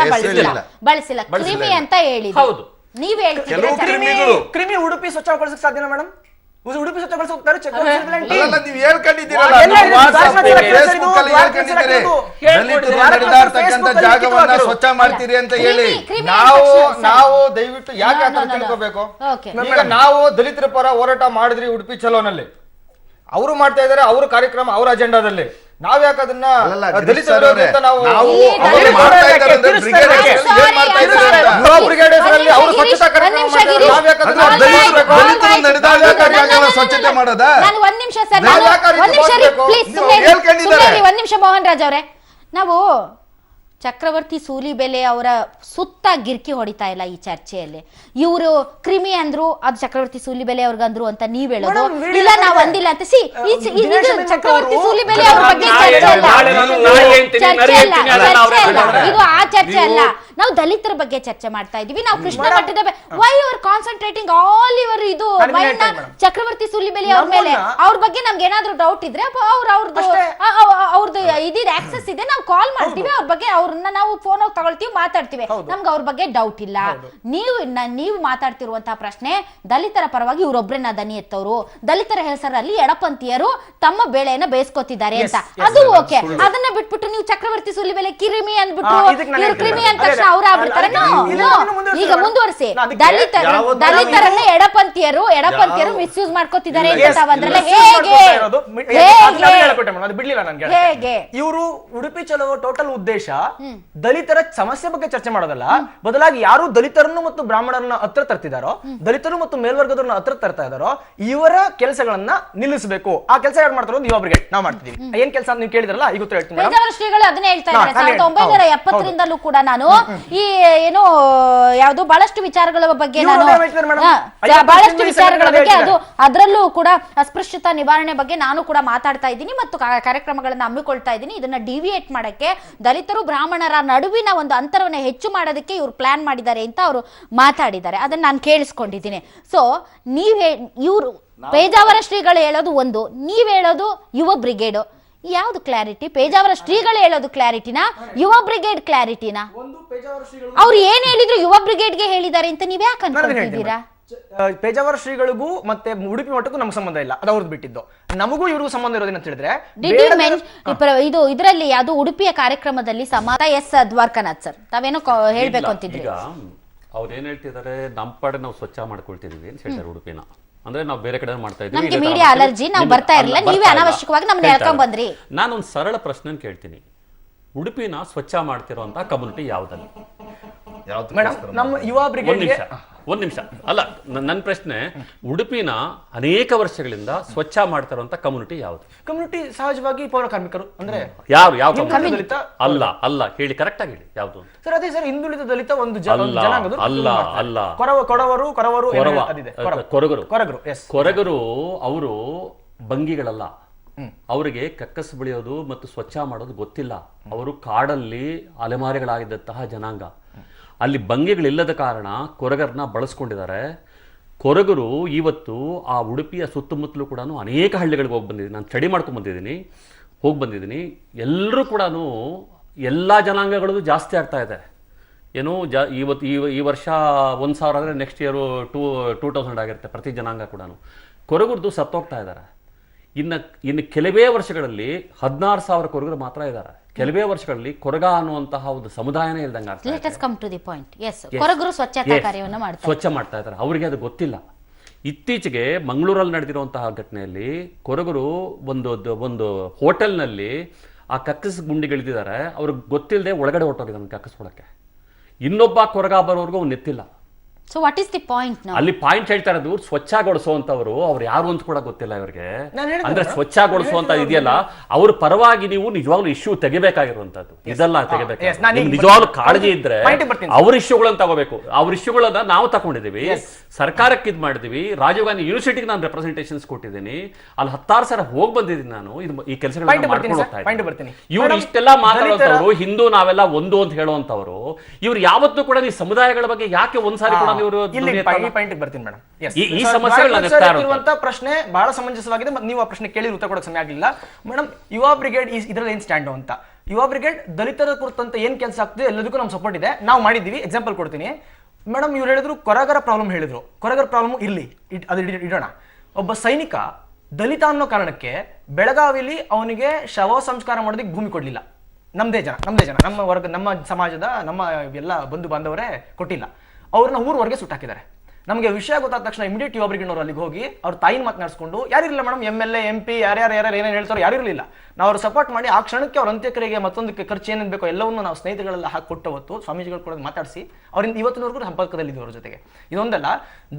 ಬಳಸಿಲ್ಲ. ಕ್ರಿಮಿ ಅಂತ ಹೇಳಿದ್ರು. ಹೌದು, ನೀವ್ ಹೇಳ್ತೀವಿ ಕ್ರಿಮಿ ಉಡುಪಿ ಸ್ವಚ್ಛಗೊಳಿಸಕ್ ಸಾಧ್ಯನಾ ಮೇಡಮ್? ಉಡುಪಿ ಸ್ವಚ್ಛಗೊಳಿಸಕ್ ಹೋಗ್ತಾರೆ ಚಕ್ರವರ್ತಿ ನೀವು ಹೇಳ್ಕೊಂಡಿದ್ದೀರಲ್ಲ, ಜಾಗವನ್ನ ಸ್ವಚ್ಛ ಮಾಡ್ತೀರಿ ಅಂತ ಹೇಳಿ ನಾವು ದಯವಿಟ್ಟು ಯಾಕೆ ಆ ಥರ ತಿಳ್ಕೋಬೇಕು? ಈಗ ನಾವು ದಲಿತರ ಪರ ಹೋರಾಟ ಮಾಡಿದ್ರಿ ಉಡುಪಿ ಚಲೋನಲ್ಲಿ, ಅವರು ಮಾಡ್ತಾ ಇದಾರೆ ಅವ್ರ ಕಾರ್ಯಕ್ರಮ ಅವ್ರ ಅಜೆಂಡಾದಲ್ಲಿ. ನಾವ್ ಯಾಕೆ ಅದನ್ನ ದಲಿತ ವಿರೋಧಿ ಅಂತ ನಾವು ಸ್ವಚ್ಛತೆ ಮಾಡೋದ? ಒಂದ್ ನಿಮಿಷ ಸರ್, ಒಂದ್ ನಿಮಿಷ ಮೋಹನ್ ರಾಜ್ ಅವರೇ, ನಾವು ಚಕ್ರವರ್ತಿ ಸೂಲಿಬೆಲೆ ಅವರ ಸುತ್ತ ಗಿರ್ಕಿ ಹೊಡಿತಾ ಇಲ್ಲ ಈ ಚರ್ಚೆಯಲ್ಲಿ. ಇವರು ಕ್ರಿಮಿ ಅಂದ್ರು, ಅದು ಚಕ್ರವರ್ತಿ ಸೂಲಿಬೆಲೆ ಅವ್ರಿಗಂದ್ರು ಅಂತ ನೀವ್ ಹೇಳೋದು ಇಲ್ಲ, ನಾವ್ ಅಂದಿಲ್ಲ ಅಂತ. ಚಕ್ರವರ್ತಿ ಸೂಲಿಬೆಲೆ ಅವ್ರ ಬಗ್ಗೆ ಚರ್ಚೆ ಅಲ್ಲ, ಇದು ಆ ಚರ್ಚೆ ಅಲ್ಲ. ನಾವು ದಲಿತರ ಬಗ್ಗೆ ಚರ್ಚೆ ಮಾಡ್ತಾ ಇದೀವಿ. ನಾವು ಕೃಷ್ಣ ಮಠದ ವೈ ಆರ್ ಕಾನ್ಸಂಟ್ರೇಟಿಂಗ್ ಆಲ್ ಇವರ್ ಇದು ಚಕ್ರವರ್ತಿ ಸೂಲಿಬೆಲೆ ಅವ್ರ ಮೇಲೆ. ಅವ್ರ ಬಗ್ಗೆ ನಮ್ಗೆ ಏನಾದ್ರು ಡೌಟ್ ಇದ್ರೆ ಅವ್ರದ್ದು ಇದಿದೆ, ಆಕ್ಸೆಸ್ ಇದೆ, ನಾವು ಕಾಲ್ ಮಾಡ್ತೀವಿ. ಅವ್ರ ಬಗ್ಗೆ ಅವ್ರನ್ನ ನಾವು ಫೋನ್ ಹೋಗಿ ತಗೊಳ್ತೀವಿ, ಮಾತಾಡ್ತೀವಿ. ನಮ್ಗೆ ಅವ್ರ ಬಗ್ಗೆ ಡೌಟ್ ಇಲ್ಲ. ನೀವು ಮಾತಾಡ್ತಿರುವಂತಹ ಪ್ರಶ್ನೆ ದಲಿತರ ಪರವಾಗಿ ಇವರೊಬ್ರನ್ನ ದನಿ ಎತ್ತವರು, ದಲಿತರ ಹೆಸರಲ್ಲಿ ಎಡಪಂಥೀಯರು ತಮ್ಮ ಬೇಳೆಯನ್ನ ಬೇಯಿಸ್ಕೊತಿದ್ದಾರೆ ಅಂತ. ಅದು ಓಕೆ. ಅದನ್ನ ಬಿಟ್ಬಿಟ್ಟು ನೀವು ಚಕ್ರವರ್ತಿ ಸೂಲಿಬೆಲೆ ಕಿರಿಮಿ ಅಂದ್ಬಿಟ್ಟು ಇವ್ರು ಕ್ರಿಮಿ ಅಂದ ತಕ್ಷಣ ಅವ್ರ ಆಗ್ಬಿಡ್ತಾರೆ. ಈಗ ಮುಂದುವರಿಸಿ. ಯಾವತ್ತೂ ದಲಿತರನ್ನ ಎಡಪಂಥೀಯರು ಮಿಸ್ಯೂಸ್ ಮಾಡ್ಕೋತಿದ್ದಾರೆ ಅಂತ ತಾವಂದ್ರಲ್ಲ, ಹೇಗೆ ಇವರು ಉಡುಪಿ ಚಲೋ ಟೋಟಲ್ ಉದ್ದೇಶ ದಲಿತರ ಸಮಸ್ಯೆ ಬಗ್ಗೆ ಚರ್ಚೆ ಮಾಡೋದಲ್ಲ, ಬದಲಾಗಿ ಯಾರು ದಲಿತರನ್ನು ಮತ್ತು ಬ್ರಾಹ್ಮಣರನ್ನ ಹತ್ರ ತರ್ತಿದಾರೋ, ದಲಿತರು ಮತ್ತು ಮೇಲ್ವರ್ಗದವ್ರನ್ನ ಹತ್ರ ತರ್ತಾ ಇದಾರೋ ಇವರ ಕೆಲಸಗಳನ್ನ ನಿಲ್ಲಿಸಬೇಕು. ಆ ಕೆಲಸ ಯಾರು ಮಾಡ್ತಾರೋ ಯುವ ಬ್ರಿಗೇಡ್ ನಾವು ಮಾಡ್ತಿದೀವಿ. ಏನ್ ಕೆಲಸ ಅಂತ ನೀವು ಕೇಳಿದ್ರಲ್ಲ, ಈಗ ಗೊತ್ತು ಹೇಳ್ತೀನಿ. ಪೇಜಾವರ ಶ್ರೀಗಳು ಅದನ್ನೇ ಹೇಳ್ತಾ ಇದ್ದಾರೆ. 1970ರಿಂದಲೂ ಕೂಡ ನಾನು ಈ ಏನು ಯಾವುದು ಬಹಳಷ್ಟು ವಿಚಾರಗಳ ಬಗ್ಗೆ ಬಹಳಷ್ಟು ವಿಚಾರಗಳ ಬಗ್ಗೆ ಅದರಲ್ಲೂ ಕೂಡ ಅಸ್ಪೃಶ್ಯತಾ ನಿವಾರಣೆ ಬಗ್ಗೆ ನಾನು ಕೂಡ ಮಾತಾಡ್ತಾ ಇದ್ದೀನಿ ಮತ್ತು ಕಾರ್ಯಕ್ರಮಗಳನ್ನ ಹಮ್ಮಿಕೊಳ್ತಾ ಇದ್ದೀನಿ. ಇದನ್ನ ಡಿವಿಯೇಟ್ ಮಾಡಕ್ಕೆ, ದಲಿತರು ಬ್ರಾಹ್ಮಣರ ನಡುವಿನ ಒಂದು ಅಂತರವನ್ನ ಹೆಚ್ಚು ಮಾಡೋದಕ್ಕೆ ಇವ್ರು ಪ್ಲಾನ್ ಮಾಡಿದ್ದಾರೆ ಅಂತ ಅವರು ಮಾತಾಡಿದ್ದಾರೆ. ಅದನ್ನ ನಾನು ಕೇಳಿಸ್ಕೊಂಡಿದ್ದೀನಿ. ಸೊ ಇವರು ಪೇಜಾವರ ಶ್ರೀಗಳು ಹೇಳೋದು ಒಂದು, ನೀವ್ ಹೇಳೋದು ಯುವ ಬ್ರಿಗೇಡ್. ಯಾವ್ದು ಕ್ಲಾರಿಟಿ? ಪೇಜಾವರ ಶ್ರೀಗಳು ಹೇಳೋದು ಕ್ಲಾರಿಟಿನಾ, ಯುವ ಬ್ರಿಗೇಡ್ ಕ್ಲಾರಿಟಿನಾ? ಅವ್ರು ಏನ್ ಹೇಳಿದ್ರು ಯುವ ಬ್ರಿಗೇಡ್ಗೆ ಹೇಳಿದ್ದಾರೆ ಅಂತ ನೀವ್ ಯಾಕೆ ಅನ್ಕೊಂಡಿದ್ದೀರಾ? ಪೇಜಾವರ ಶ್ರೀಗಳಿಗೂ ಮತ್ತೆ ಉಡುಪಿ ಮಠಕ್ಕೂ ನಮ್ಗೆ ಸಂಬಂಧ ಇಲ್ಲ, ಅದು ಅವ್ರದ್ದು ಬಿಟ್ಟಿದ್ದು. ನಮಗೂ ಇವ್ರಿಗೂ ಸಂಬಂಧ ಇರೋದೇನು ಅಂತ ಹೇಳಿದ್ರೆ, ಇದು ಇದರಲ್ಲಿ ಅದು ಉಡುಪಿಯ ಕಾರ್ಯಕ್ರಮದಲ್ಲಿ ಸಮಾತ ಎಸ್ ದ್ವಾರಕಾನಾಥ್ ಸರ್ ತಾವೇನೋ ಹೇಳ್ಬೇಕು ಅಂತಿದ್ರಿ. ಈಗ ಅವ್ರು ಏನ್ ಹೇಳ್ತಿದ್ದಾರೆ, ನಮ್ಮ ಪಾಡೆ ನಾವು ಸ್ವಚ್ಛ ಮಾಡ್ಕೊಳ್ತಿದೀವಿ ಅಂತ ಹೇಳ್ತಾರೆ ಉಡುಪಿನ. ಅಂದ್ರೆ ನಾವು ಬೇರೆ ಕಡೆ ಮಾಡ್ತಾ ಇದ್ದೀವಿ. ನಮಗೆ ಮೀಡಿಯಾ ಅಲರ್ಜಿ, ನಾವು ಬರ್ತಾ ಇರಲಿಲ್ಲ, ನೀವೇ ಅನಾವಶ್ಯಕವಾಗಿ ನಮ್ಮನ್ನ ಹೇಳ್ಕೊಂಡ್ ಬಂದ್ರಿ. ನಾನೊಂದು ಸರಳ ಪ್ರಶ್ನೆ ಕೇಳ್ತೀನಿ, ಉಡುಪಿನ ಸ್ವಚ್ಛ ಮಾಡ್ತಿರೋಂತ ಕಮ್ಯುನಿಟಿ ಯಾವ್ದಲ್ಲಿ? ನಮ್ಮ ಯುವ ಬ್ರಿಗೇಡ್. ಒಂದ್ ನಿಮಿಷ ಅಲ್ಲ, ನನ್ನ ಪ್ರಶ್ನೆ, ಉಡುಪಿನ ಅನೇಕ ವರ್ಷಗಳಿಂದ ಸ್ವಚ್ಛ ಮಾಡ್ತಿರೋಂತ ಕಮ್ಯುನಿಟಿ ಯಾವ್ದು? ಕಮ್ಯುನಿಟಿ ಸಹಜವಾಗಿ ಪೌರ ಕಾರ್ಮಿಕರು. ಅಂದ್ರೆ ಯಾವ ದಲಿತ ಅಲ್ಲ ಅಲ್ಲ ಹೇಳಿ, ಕರೆಕ್ಟ್ ಆಗಿ ಹೇಳಿ ಯಾವ್ದು ಸರ್? ಅದೇ ಸರ್, ಹಿಂದುಳಿದ ದಲಿತ ಒಂದು ಕೊರಗರು. ಅವರು ಬಂಗಿಗಳಲ್ಲ, ಅವರಿಗೆ ಕಕ್ಕಸ್ ಬೆಳೆಯೋದು ಮತ್ತು ಸ್ವಚ್ಛ ಮಾಡೋದು ಗೊತ್ತಿಲ್ಲ. ಅವರು ಕಾಡಲ್ಲಿ ಅಲೆಮಾರಿಗಳಾಗಿದ್ದಂತಹ ಜನಾಂಗ. ಅಲ್ಲಿ ಬಂಗಿಗಳಿಲ್ಲದ ಕಾರಣ ಕೊರಗರನ್ನ ಬಳಸ್ಕೊಂಡಿದ್ದಾರೆ. ಕೊರಗರು ಇವತ್ತು ಆ ಉಡುಪಿಯ ಸುತ್ತಮುತ್ತಲೂ ಕೂಡ ಅನೇಕ ಹಳ್ಳಿಗಳಿಗೆ ಹೋಗಿ ಬಂದಿದ್ದೀನಿ, ನಾನು ಸ್ಟಡಿ ಮಾಡ್ಕೊಂಡು ಬಂದಿದ್ದೀನಿ. ಎಲ್ಲರೂ ಕೂಡ ಎಲ್ಲ ಜನಾಂಗಗಳದ್ದು ಜಾಸ್ತಿ ಆಗ್ತಾ ಇದೆ. ಏನು ಈ ವರ್ಷ 1000 ಆದರೆ ನೆಕ್ಸ್ಟ್ ಇಯರು 2000 ಆಗಿರುತ್ತೆ ಪ್ರತಿ ಜನಾಂಗ ಕೂಡ. ಕೊರಗರದು ಸತ್ತೋಗ್ತಾ ಇದ್ದಾರೆ. ಇನ್ನು ಕೆಲವೇ ವರ್ಷಗಳಲ್ಲಿ 16,000 ಕೊರಗರು ಮಾತ್ರ ಇದ್ದಾರೆ. ಕೆಲವೇ ವರ್ಷಗಳಲ್ಲಿ ಕೊರಗ ಅನ್ನುವಂತಹ ಒಂದು ಸಮುದಾಯನೇ ಇಲ್ದಂಗೆ ಸ್ವಚ್ಛ ಮಾಡ್ತಾ ಇದ್ದಾರೆ. ಅವರಿಗೆ ಅದು ಗೊತ್ತಿಲ್ಲ. ಇತ್ತೀಚೆಗೆ ಮಂಗಳೂರಲ್ಲಿ ನಡೆದಿರುವಂತಹ ಘಟನೆಯಲ್ಲಿ ಕೊರಗರು ಒಂದು ಹೋಟೆಲ್ನಲ್ಲಿ ಆ ಕಕ್ಕಸ್ ಗುಂಡಿಗಳಿದ್ದಾರೆ. ಅವ್ರಿಗೆ ಗೊತ್ತಿಲ್ಲದೆ ಒಳಗಡೆ ಹೊರಟೋಗಿದ್ದಾನೆ ಕಕ್ಕಸ್ಕೊಳಕ್ಕೆ. ಇನ್ನೊಬ್ಬ ಕೊರಗ ಬರೋರ್ಗೂ ಅವ್ನು ಎತ್ತಿಲ್ಲ. So what is the point? ಅಲ್ಲಿ ಪಾಯಿಂಟ್ ಹೇಳ್ತಾ ಇರೋದು ಸ್ವಚ್ಛಗೊಳಿಸುವಂತವ್ರು ಅವ್ರು ಯಾರು ಅಂತ ಕೂಡ ಗೊತ್ತಿಲ್ಲ ಇವರಿಗೆ. ಅಂದ್ರೆ ಸ್ವಚ್ಛಗೊಳಿಸುವಂತ ಇದೆಯಲ್ಲ, ಅವ್ರ ಪರವಾಗಿ ನೀವು ನಿಜವಾಗ್ಲೂ ಇಶ್ಯೂ ತೆಗಿಬೇಕಾಗಿರುವಂತದ್ದು ಇದೆಲ್ಲ ತೆಗಿಬೇಕು. ನಿಜವಾಗ್ಲೂ ಕಾಳಜಿ ಇದ್ರೆ ಅವ್ರ ಇಶ್ಯೂಗಳನ್ನ ತಗೋಬೇಕು. ಅವ್ರ ಇಶ್ಯೂಗಳನ್ನ ನಾವು ತಗೊಂಡಿದೀವಿ, ಸರ್ಕಾರಕ್ಕೆ ಇದ್ ಮಾಡಿದೀವಿ. ರಾಜೀವ್ ಗಾಂಧಿ ಯೂನಿವರ್ಸಿಟಿಗೆ ನಾನು ರೆಪ್ರೆಸೆಂಟೇಷನ್ಸ್ ಕೊಟ್ಟಿದ್ದೀನಿ. ಅಲ್ಲಿ 10,000 ಹೋಗಿ ಬಂದಿದ್ದೀನಿ ನಾನು. ಈ ಕೆಲಸಗಳನ್ನ ಮಾಡ್ಕೊಂಡು ಹೋಗ್ತಾ ಇದ್ದೀನಿ. ಇವ್ರು ಇಷ್ಟೆಲ್ಲ ಮಾತಾಡುವಂತವ್ರು, ಹಿಂದೂ ನಾವೆಲ್ಲ ಒಂದು ಅಂತ ಹೇಳುವಂತವ್ರು, ಇವ್ರು ಯಾವತ್ತೂ ಕೂಡ ಈ ಸಮುದಾಯಗಳ ಬಗ್ಗೆ ಯಾಕೆ ಒಂದ್ಸಾರಿ ಕೂಡ ಪ್ರಶ್ನೆ ಬಹಳ ಸಮಂಜಸವಾಗಿದೆ. ನೀವು ಆ ಪ್ರಶ್ನೆ ಕೇಳಿ ಉತ್ತರ ಕೊಡಕ್ಕೆ ಸಮಯ ಆಗಲಿಲ್ಲ ಮೇಡಮ್. ಯುವ ಬ್ರಿಗೇಡ್ ಇದ್ರಲ್ಲಿ ಏನ್ ಸ್ಟ್ಯಾಂಡ್ ಅಂತ, ಯುವ ಬ್ರಿಗೇಡ್ ದಲಿತರ ಕುರಿತಂತೆ ಏನ್ ಕೆಲಸ ಆಗ್ತದೆ ಎಲ್ಲದಕ್ಕೂ ನಮ್ ಸಪೋರ್ಟ್ ಇದೆ, ನಾವು ಮಾಡಿದೀವಿ. ಎಕ್ಸಾಂಪಲ್ ಕೊಡ್ತೀನಿ ಮೇಡಮ್. ಇವ್ರು ಹೇಳಿದ್ರು ಕೊರಗರ ಪ್ರಾಬ್ಲಮ್ ಹೇಳಿದ್ರು. ಕೊರಗರ ಪ್ರಾಬ್ಲಮ್ ಇರ್ಲಿ, ಅದು ಇಡೋಣ. ಒಬ್ಬ ಸೈನಿಕ ದಲಿತ ಅನ್ನೋ ಕಾರಣಕ್ಕೆ ಬೆಳಗಾವಿಲಿ ಅವನಿಗೆ ಶವ ಸಂಸ್ಕಾರ ಮಾಡೋದಕ್ಕೆ ಭೂಮಿ ಕೊಡ್ಲಿಲ್ಲ. ನಮ್ದೇ ಜನ ನಮ್ಮ ವರ್ಗ, ನಮ್ಮ ಸಮಾಜದ, ನಮ್ಮ ಎಲ್ಲ ಬಂಧು ಬಾಂಧವರೇ ಕೊಟ್ಟಿಲ್ಲ. ಅವ್ರನ್ನ ಊರವರೆಗೆ ಸುಟ್ಟಾಕಿದ್ದಾರೆ. ನಮಗೆ ವಿಷಯ ಗೊತ್ತಾದ ತಕ್ಷಣ ಇಮಿಡಿಯೇಟ್ ಯುವ ಬ್ರಿಗೇಡ್ನವರು ಅಲ್ಲಿಗೆ ಹೋಗಿ ಅವ್ರ ತಾಯಿನ ಮಾತನಾಡಿಸ್ಕೊಂಡು, ಯಾರಿರಲಿಲ್ಲ ಮೇಡಮ್, MLA MP ಯಾರ್ಯಾರು ಏನೇನು ಹೇಳ್ತಾರೋ ಯಾರಿರಲಿಲ್ಲ. ನಾವು ಅವ್ರು ಸಪೋರ್ಟ್ ಮಾಡಿ ಆ ಕ್ಷಣಕ್ಕೆ ಅವ್ರ ಅಂತ್ಯಕ್ರಿಯೆಗೆ ಮತ್ತೊಂದಕ್ಕೆ ಖರ್ಚು ಏನೇನು ಬೇಕೋ ಎಲ್ಲವನ್ನೂ ನಾವು ಸ್ನೇಹಿತಗಳೆಲ್ಲ ಹಾಕಿ ಕೊಟ್ಟ ಹೊತ್ತು ಸ್ವಾಮೀಜಿಗಳು ಕೂಡ ಮಾತಾಡಿಸಿ ಅವರಿಂದ ಇವತ್ತಿನವರೆಗೂ ಸಂಪರ್ಕದಲ್ಲಿದ್ದೀವಿ ಅವ್ರ ಜೊತೆಗೆ. ಇದೊಂದಲ್ಲ,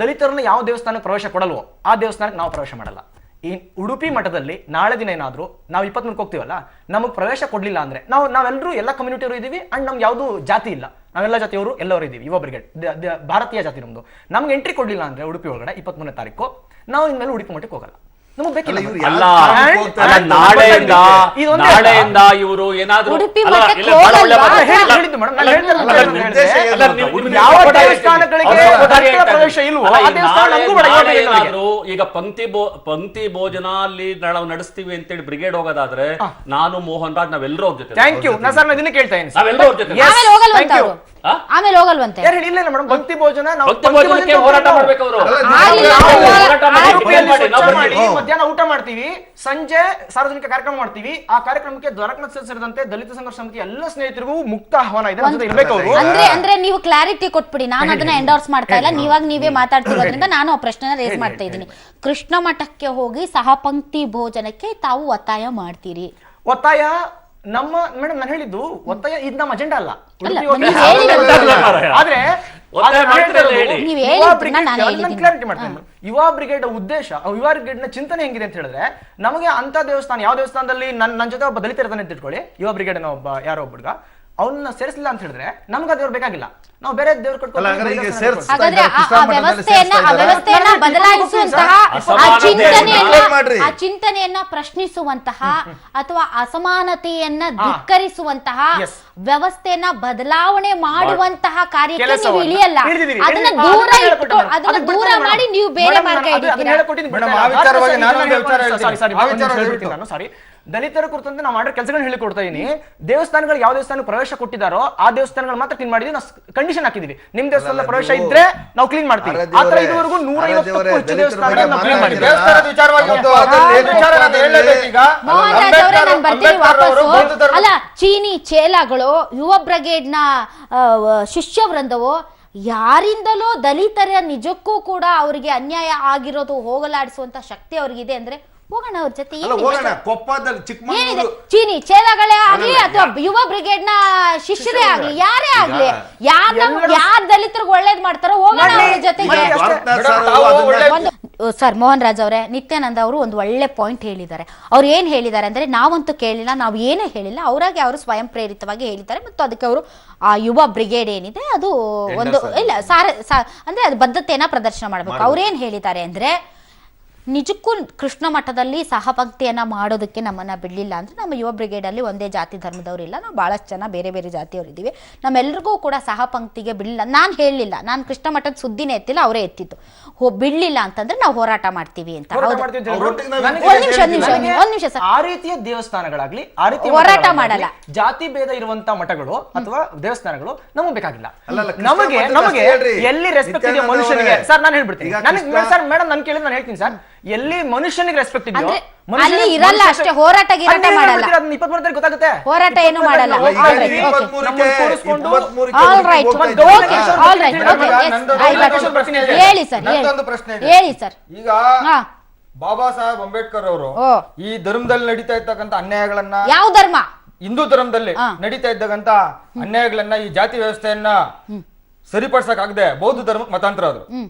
ದಲಿತರನ್ನ ಯಾವ ದೇವಸ್ಥಾನಕ್ಕೆ ಪ್ರವೇಶ ಕೊಡಲ್ವೋ ಆ ದೇವಸ್ಥಾನಕ್ಕೆ ನಾವು ಪ್ರವೇಶ ಮಾಡಲ್ಲ. ಈ ಉಡುಪಿ ಮಠದಲ್ಲಿ ನಾಳೆ ದಿನ ಏನಾದ್ರು ನಾವು 23ಕ್ಕೆ ಹೋಗ್ತೀವಲ್ಲ, ನಮಗೆ ಪ್ರವೇಶ ಕೊಡ್ಲಿಲ್ಲ ಅಂದ್ರೆ ನಾವೆಲ್ಲರೂ ಎಲ್ಲ ಕಮ್ಯುನಿಟಿಯವರು ಇದೀವಿ ಅಂಡ್ ನಮ್ಗೆ ಯಾವುದು ಜಾತಿ ಇಲ್ಲ, ನಾವೆಲ್ಲ ಜಾತಿಯವರು ಎಲ್ಲರೂ ಇದೀವಿ. ಯುವ ಬ್ರಿಗೇಡ್ ಭಾರತೀಯ ಜಾತಿ ನಮ್ದು. ನಮ್ಗೆ ಎಂಟ್ರಿ ಕೊಡ್ಲಿಲ್ಲ ಅಂದ್ರೆ ಉಡುಪಿ ಒಳಗಡೆ 23ನೇ ತಾರೀಕು ನಾವು ಇನ್ಮೇಲೆ ಉಡುಪಿ ಮಠಕ್ಕೆ ಹೋಗಲ್ಲ. ನಮಗೆ ಬೇಕಿಲ್ಲ. ನಾಳೆಯಿಂದ ಇವರು ಏನಾದ್ರು ಈಗ ಪಂಕ್ತಿ ಭೋಜನ ಅಲ್ಲಿ ನಾವು ನಡೆಸ್ತೀವಿ ಅಂತೇಳಿ ಬ್ರಿಗೇಡ್ ಹೋಗೋದಾದ್ರೆ ನಾನು ಮೋಹನ್ ರಾಜ್ ನಾವೆಲ್ಲರೂ ಅವ್ರ ಜೊತೆ. Thank you. ನಾ ಸರ್ ಇದನ್ನ ಕೇಳ್ತಾ ಇದ್ದೀನಿ. ನಾವೆಲ್ಲರೂ ಅವ್ರ ಜೊತೆ. ಆಮೇಲೆ ಹೋಗಲ್ವಂತೆ. ಇಲ್ಲ ಮೇಡಮ್, ಭಕ್ತಿ ಭೋಜನ ಹೋರಾಟ ಮಾಡ್ಬೇಕು ಅವರು. ಮಧ್ಯಾಹ್ನ ಊಟ ಮಾಡ್ತೀವಿ, ಸಂಜೆ ಸಾರ್ವಜನಿಕ ಕಾರ್ಯಕ್ರಮ ಮಾಡ್ತೀವಿ. ಆ ಕಾರ್ಯಕ್ರಮಕ್ಕೆ ದ್ವಾರಕನಾಥ್ ಸೇರಿದಂತೆ ದಲಿತ ಸಂಘರ್ಷ ಸಮಿತಿ ಎಲ್ಲ ಸ್ನೇಹಿತರಿಗೂ ಮುಕ್ತ ಆಹ್ವಾನ ಇದೆ. ಇರ್ಬೇಕು ಅವರು. ಅಂದ್ರೆ ನೀವು ಕ್ಲಾರಿಟಿ ಕೊಟ್ಬಿಡಿ. ನಾನು ಅದನ್ನ ಎಂಡೋರ್ಸ್ ಮಾಡ್ತಾ ಇಲ್ಲ, ನೀವೇ ಮಾತಾಡ್ತಿರೋದ್ರಿಂದ ನಾನು ಆ ಪ್ರಶ್ನೆನ ರೇಸ್ ಮಾಡ್ತಾ ಇದ್ದೀನಿ. ಕೃಷ್ಣ ಮಠಕ್ಕೆ ಹೋಗಿ ಸಹಪಂಕ್ತಿ ಭೋಜನಕ್ಕೆ ತಾವು ಒತ್ತಾಯ ಮಾಡ್ತೀರಿ? ಒತ್ತಾಯ ನಮ್ಮ ಮೇಡಮ್ ನಾನು ಹೇಳಿದ್ದು ಒತ್ತಾಯ ಇದು ನಮ್ಮ ಅಜೆಂಡಾ ಅಲ್ಲ. ಆದ್ರೆ ಕ್ಲಾರಿಟಿ ಮಾಡ್ತೇನೆ. ಯುವ ಬ್ರಿಗೇಡ್ ಉದ್ದೇಶ, ಯುವ ಬ್ರಿಗೇಡ್ ನ ಚಿಂತನೆ ಹೆಂಗಿದೆ ಅಂತ ಹೇಳಿದ್ರೆ, ನಮಗೆ ಅಂತ ದೇವಸ್ಥಾನ, ಯಾವ ದೇವಸ್ಥಾನದಲ್ಲಿ ನನ್ನ ಜೊತೆ ಒಬ್ಬ ದಲಿತ ಇರ್ತಾನೆ ಅಂತ ಇಟ್ಕೊಳ್ಳಿ, ಯುವ ಬ್ರಿಗೇಡ್ ಒಬ್ಬ ಯಾರೋ ಒಬ್ಬ ಅವನ್ನ ಸೇರಿಸಲಿಲ್ಲ ಅಂತ ಹೇಳಿದ್ರೆ ನಮ್ಗೆ ದೇವ್ರು ಬೇಕಾಗಿಲ್ಲ, ನಾವು ಬೇರೆ ದೇವ್ರು ಕಟ್ಕೊಂಡು ಆ ಚಿಂತನೆಯನ್ನ ಪ್ರಶ್ನಿಸುವಂತಹ ಅಥವಾ ಅಸಮಾನತೆಯನ್ನ ಧಿಕ್ಕರಿಸುವಂತಹ ವ್ಯವಸ್ಥೆಯನ್ನ ಬದಲಾವಣೆ ಮಾಡುವಂತಹ ಕಾರ್ಯಕ್ಕೆ ನೀವು ಇಳಿಯಲ್ಲ. ಅದನ್ನ ದೂರ ಮಾಡಿ ನೀವು ಬೇರೆ ಮಾರ್ಗ ಸಾರಿ ದಲಿತರ ಕುರಿತಂತೆ ನಾವು ಮಾಡೋ ಕೆಲಸಗಳನ್ನ ಹೇಳಿಕೊಡ್ತಾ ಇದೀನಿ. ದೇವಸ್ಥಾನಗಳು ಯಾವ ದೇವಸ್ಥಾನಕ್ಕೆ ಪ್ರವೇಶ ಕೊಟ್ಟಿದ್ದಾರೋ ಆ ದೇವಸ್ಥಾನಗಳು ಮಾತ್ರ ಕ್ಲೀನ್ ಮಾಡಿದ್ವಿ. ನಾವು ಕಂಡೀಷನ್ ಹಾಕಿದೀವಿ, ನಿಮ್ ದೇವಸ್ಥಾನದ ಪ್ರವೇಶ ಇದ್ರೆ ನಾವು ಕ್ಲೀನ್ ಮಾಡ್ತೀವಿ. ಆತರ ಇದುವರೆಗೂ 150ಕ್ಕೂ ಹೆಚ್ಚು ದೇವಸ್ಥಾನಗಳನ್ನ ಕ್ಲೀನ್ ಮಾಡಿದ್ವಿ. ಅಲ್ಲ, ಚೀನಿ ಚೇಲಾಗಳು, ಯುವ ಬ್ರಿಗೇಡ್ ನ ಶಿಷ್ಯ ವೃಂದವು ಯಾರಿಂದಲೋ ದಲಿತರ ನಿಜಕ್ಕೂ ಕೂಡ ಅವರಿಗೆ ಅನ್ಯಾಯ ಆಗಿರೋದು ಹೋಗಲಾಡಿಸುವಂತ ಶಕ್ತಿ ಅವ್ರಿಗಿದೆ ಅಂದ್ರೆ ಹೋಗೋಣ ಅವ್ರ ಜೊತೆ. ಏನಿದೆ, ಚೀನಿ ಚೇಲಾಗಳೇ ಆಗ್ಲಿ ಅಥವಾ ಯುವ ಬ್ರಿಗೇಡ್ ನ ಶಿಷ್ಯರೇ ಆಗ್ಲಿ, ಯಾರೇ ಆಗ್ಲಿ, ಯಾರ್ ದಲಿತರಿಗೆ ಒಳ್ಳೇದ್ ಮಾಡ್ತಾರೋ ಹೋಗೋಣ ಅವ್ರ ಜೊತೆಗೆ. ಸರ್ ಮೋಹನ್ ರಾಜ್ ಅವರೇ, ನಿತ್ಯಾನಂದ ಅವರು ಒಂದು ಒಳ್ಳೆ ಪಾಯಿಂಟ್ ಹೇಳಿದ್ದಾರೆ. ಅವ್ರು ಏನ್ ಹೇಳಿದ್ದಾರೆ ಅಂದ್ರೆ, ನಾವಂತೂ ಕೇಳಿಲ್ಲ, ನಾವು ಏನೇ ಹೇಳಿಲ್ಲ, ಅವರಾಗಿ ಅವರು ಸ್ವಯಂ ಪ್ರೇರಿತವಾಗಿ ಹೇಳಿದ್ದಾರೆ. ಮತ್ತು ಅದಕ್ಕೆ ಅವರು ಆ ಯುವ ಬ್ರಿಗೇಡ್ ಏನಿದೆ ಅದು ಒಂದು ಇಲ್ಲ ಅಂದ್ರೆ ಅದು ಬದ್ಧತೆಯನ್ನ ಪ್ರದರ್ಶನ ಮಾಡ್ಬೇಕು. ಅವ್ರೇನ್ ಹೇಳಿದ್ದಾರೆ ಅಂದ್ರೆ, ನಿಜಕ್ಕೂ ಕೃಷ್ಣ ಮಠದಲ್ಲಿ ಸಹಪಂಕ್ತಿಯನ್ನ ಮಾಡೋದಕ್ಕೆ ನಮ್ಮನ್ನ ಬಿಡಲಿಲ್ಲ ಅಂದ್ರೆ ನಮ್ಮ ಯುವ ಬ್ರಿಗೇಡ್ ಅಲ್ಲಿ ಒಂದೇ ಜಾತಿ ಧರ್ಮದವ್ರು ಇಲ್ಲ, ನಾವು ಬಹಳಷ್ಟು ಜನ ಬೇರೆ ಬೇರೆ ಜಾತಿಯವರು ಇದ್ದೀವಿ. ನಮ್ಮೆಲ್ರಿಗೂ ಕೂಡ ಸಹಪಂಕ್ತಿಗೆ ಬಿಡಲಿಲ್ಲ. ನಾನು ಹೇಳಲಿಲ್ಲ, ನಾನು ಕೃಷ್ಣ ಮಠದ ಸುದ್ದಿನೇ ಎತ್ತಿಲ್ಲ, ಅವರೇ ಎತ್ತಿತ್ತು. ಬಿಡ್ಲಿಲ್ಲ ಅಂತಂದ್ರೆ ನಾವು ಹೋರಾಟ ಮಾಡ್ತೀವಿ ಅಂತ. ಒಂದ್ ನಿಮಿಷ ಸರ್, ಆ ರೀತಿಯ ದೇವಸ್ಥಾನಗಳಾಗ್ಲಿ, ಆ ರೀತಿಯ ಹೋರಾಟ ಮಾಡಲ್ಲ. ಜಾತಿ ಭೇದ ಇರುವಂತ ಮಠಗಳು ಅಥವಾ ದೇವಸ್ಥಾನಗಳು ನಮಗೆ ಬೇಕಾಗಿಲ್ಲ. ನಮಗೆ ಎಲ್ಲಿ ರೆಸ್ಪೆಕ್ಟ್ ಇದೆ ಮನುಷ್ಯನಿಗೆ, ಸರ್ ನಾನು ಹೇಳ್ಬಿಡ್ತೀನಿ, ಸರ್ ಮೇಡಮ್ ನಾನು ಕೇಳಿದ್ರೆ ನಾನು ಹೇಳ್ತೀನಿ ಸರ್, ಎಲ್ಲಿ ಮನುಷ್ಯನಿಗೆ ರೆಸ್ಪೆಕ್ಟ್ ಇದೆಯೋ ಅಲ್ಲಿ ಇರಲ್ಲ ಅಷ್ಟೇ, ಹೋರಾಟ ಮಾಡಲ್ಲ. 23 ಗೊತ್ತಾಗುತ್ತೆ, ಹೋರಾಟ ಏನು ಮಾಡಲ್ಲ. ಹೇಳಿ ಸರ್, ಹೇಳಿ ಸರ್. ಈಗ ಬಾಬಾ ಸಾಹೇಬ್ ಅಂಬೇಡ್ಕರ್ ಅವರು ಈ ಧರ್ಮದಲ್ಲಿ ನಡೀತಾ ಇರ್ತಕ್ಕಂಥ ಅನ್ಯಾಯಗಳನ್ನ, ಯಾವ ಧರ್ಮ, ಹಿಂದೂ ಧರ್ಮದಲ್ಲಿ ನಡೀತಾ ಇದ್ದಕ್ಕಂತ ಅನ್ಯಾಯಗಳನ್ನ, ಈ ಜಾತಿ ವ್ಯವಸ್ಥೆಯನ್ನ ಸರಿಪಡಿಸಕ್ಕಾಗದೆ ಬೌದ್ಧ ಧರ್ಮಕ್ಕೆ ಮತಾಂತರ ಆದ್ರು.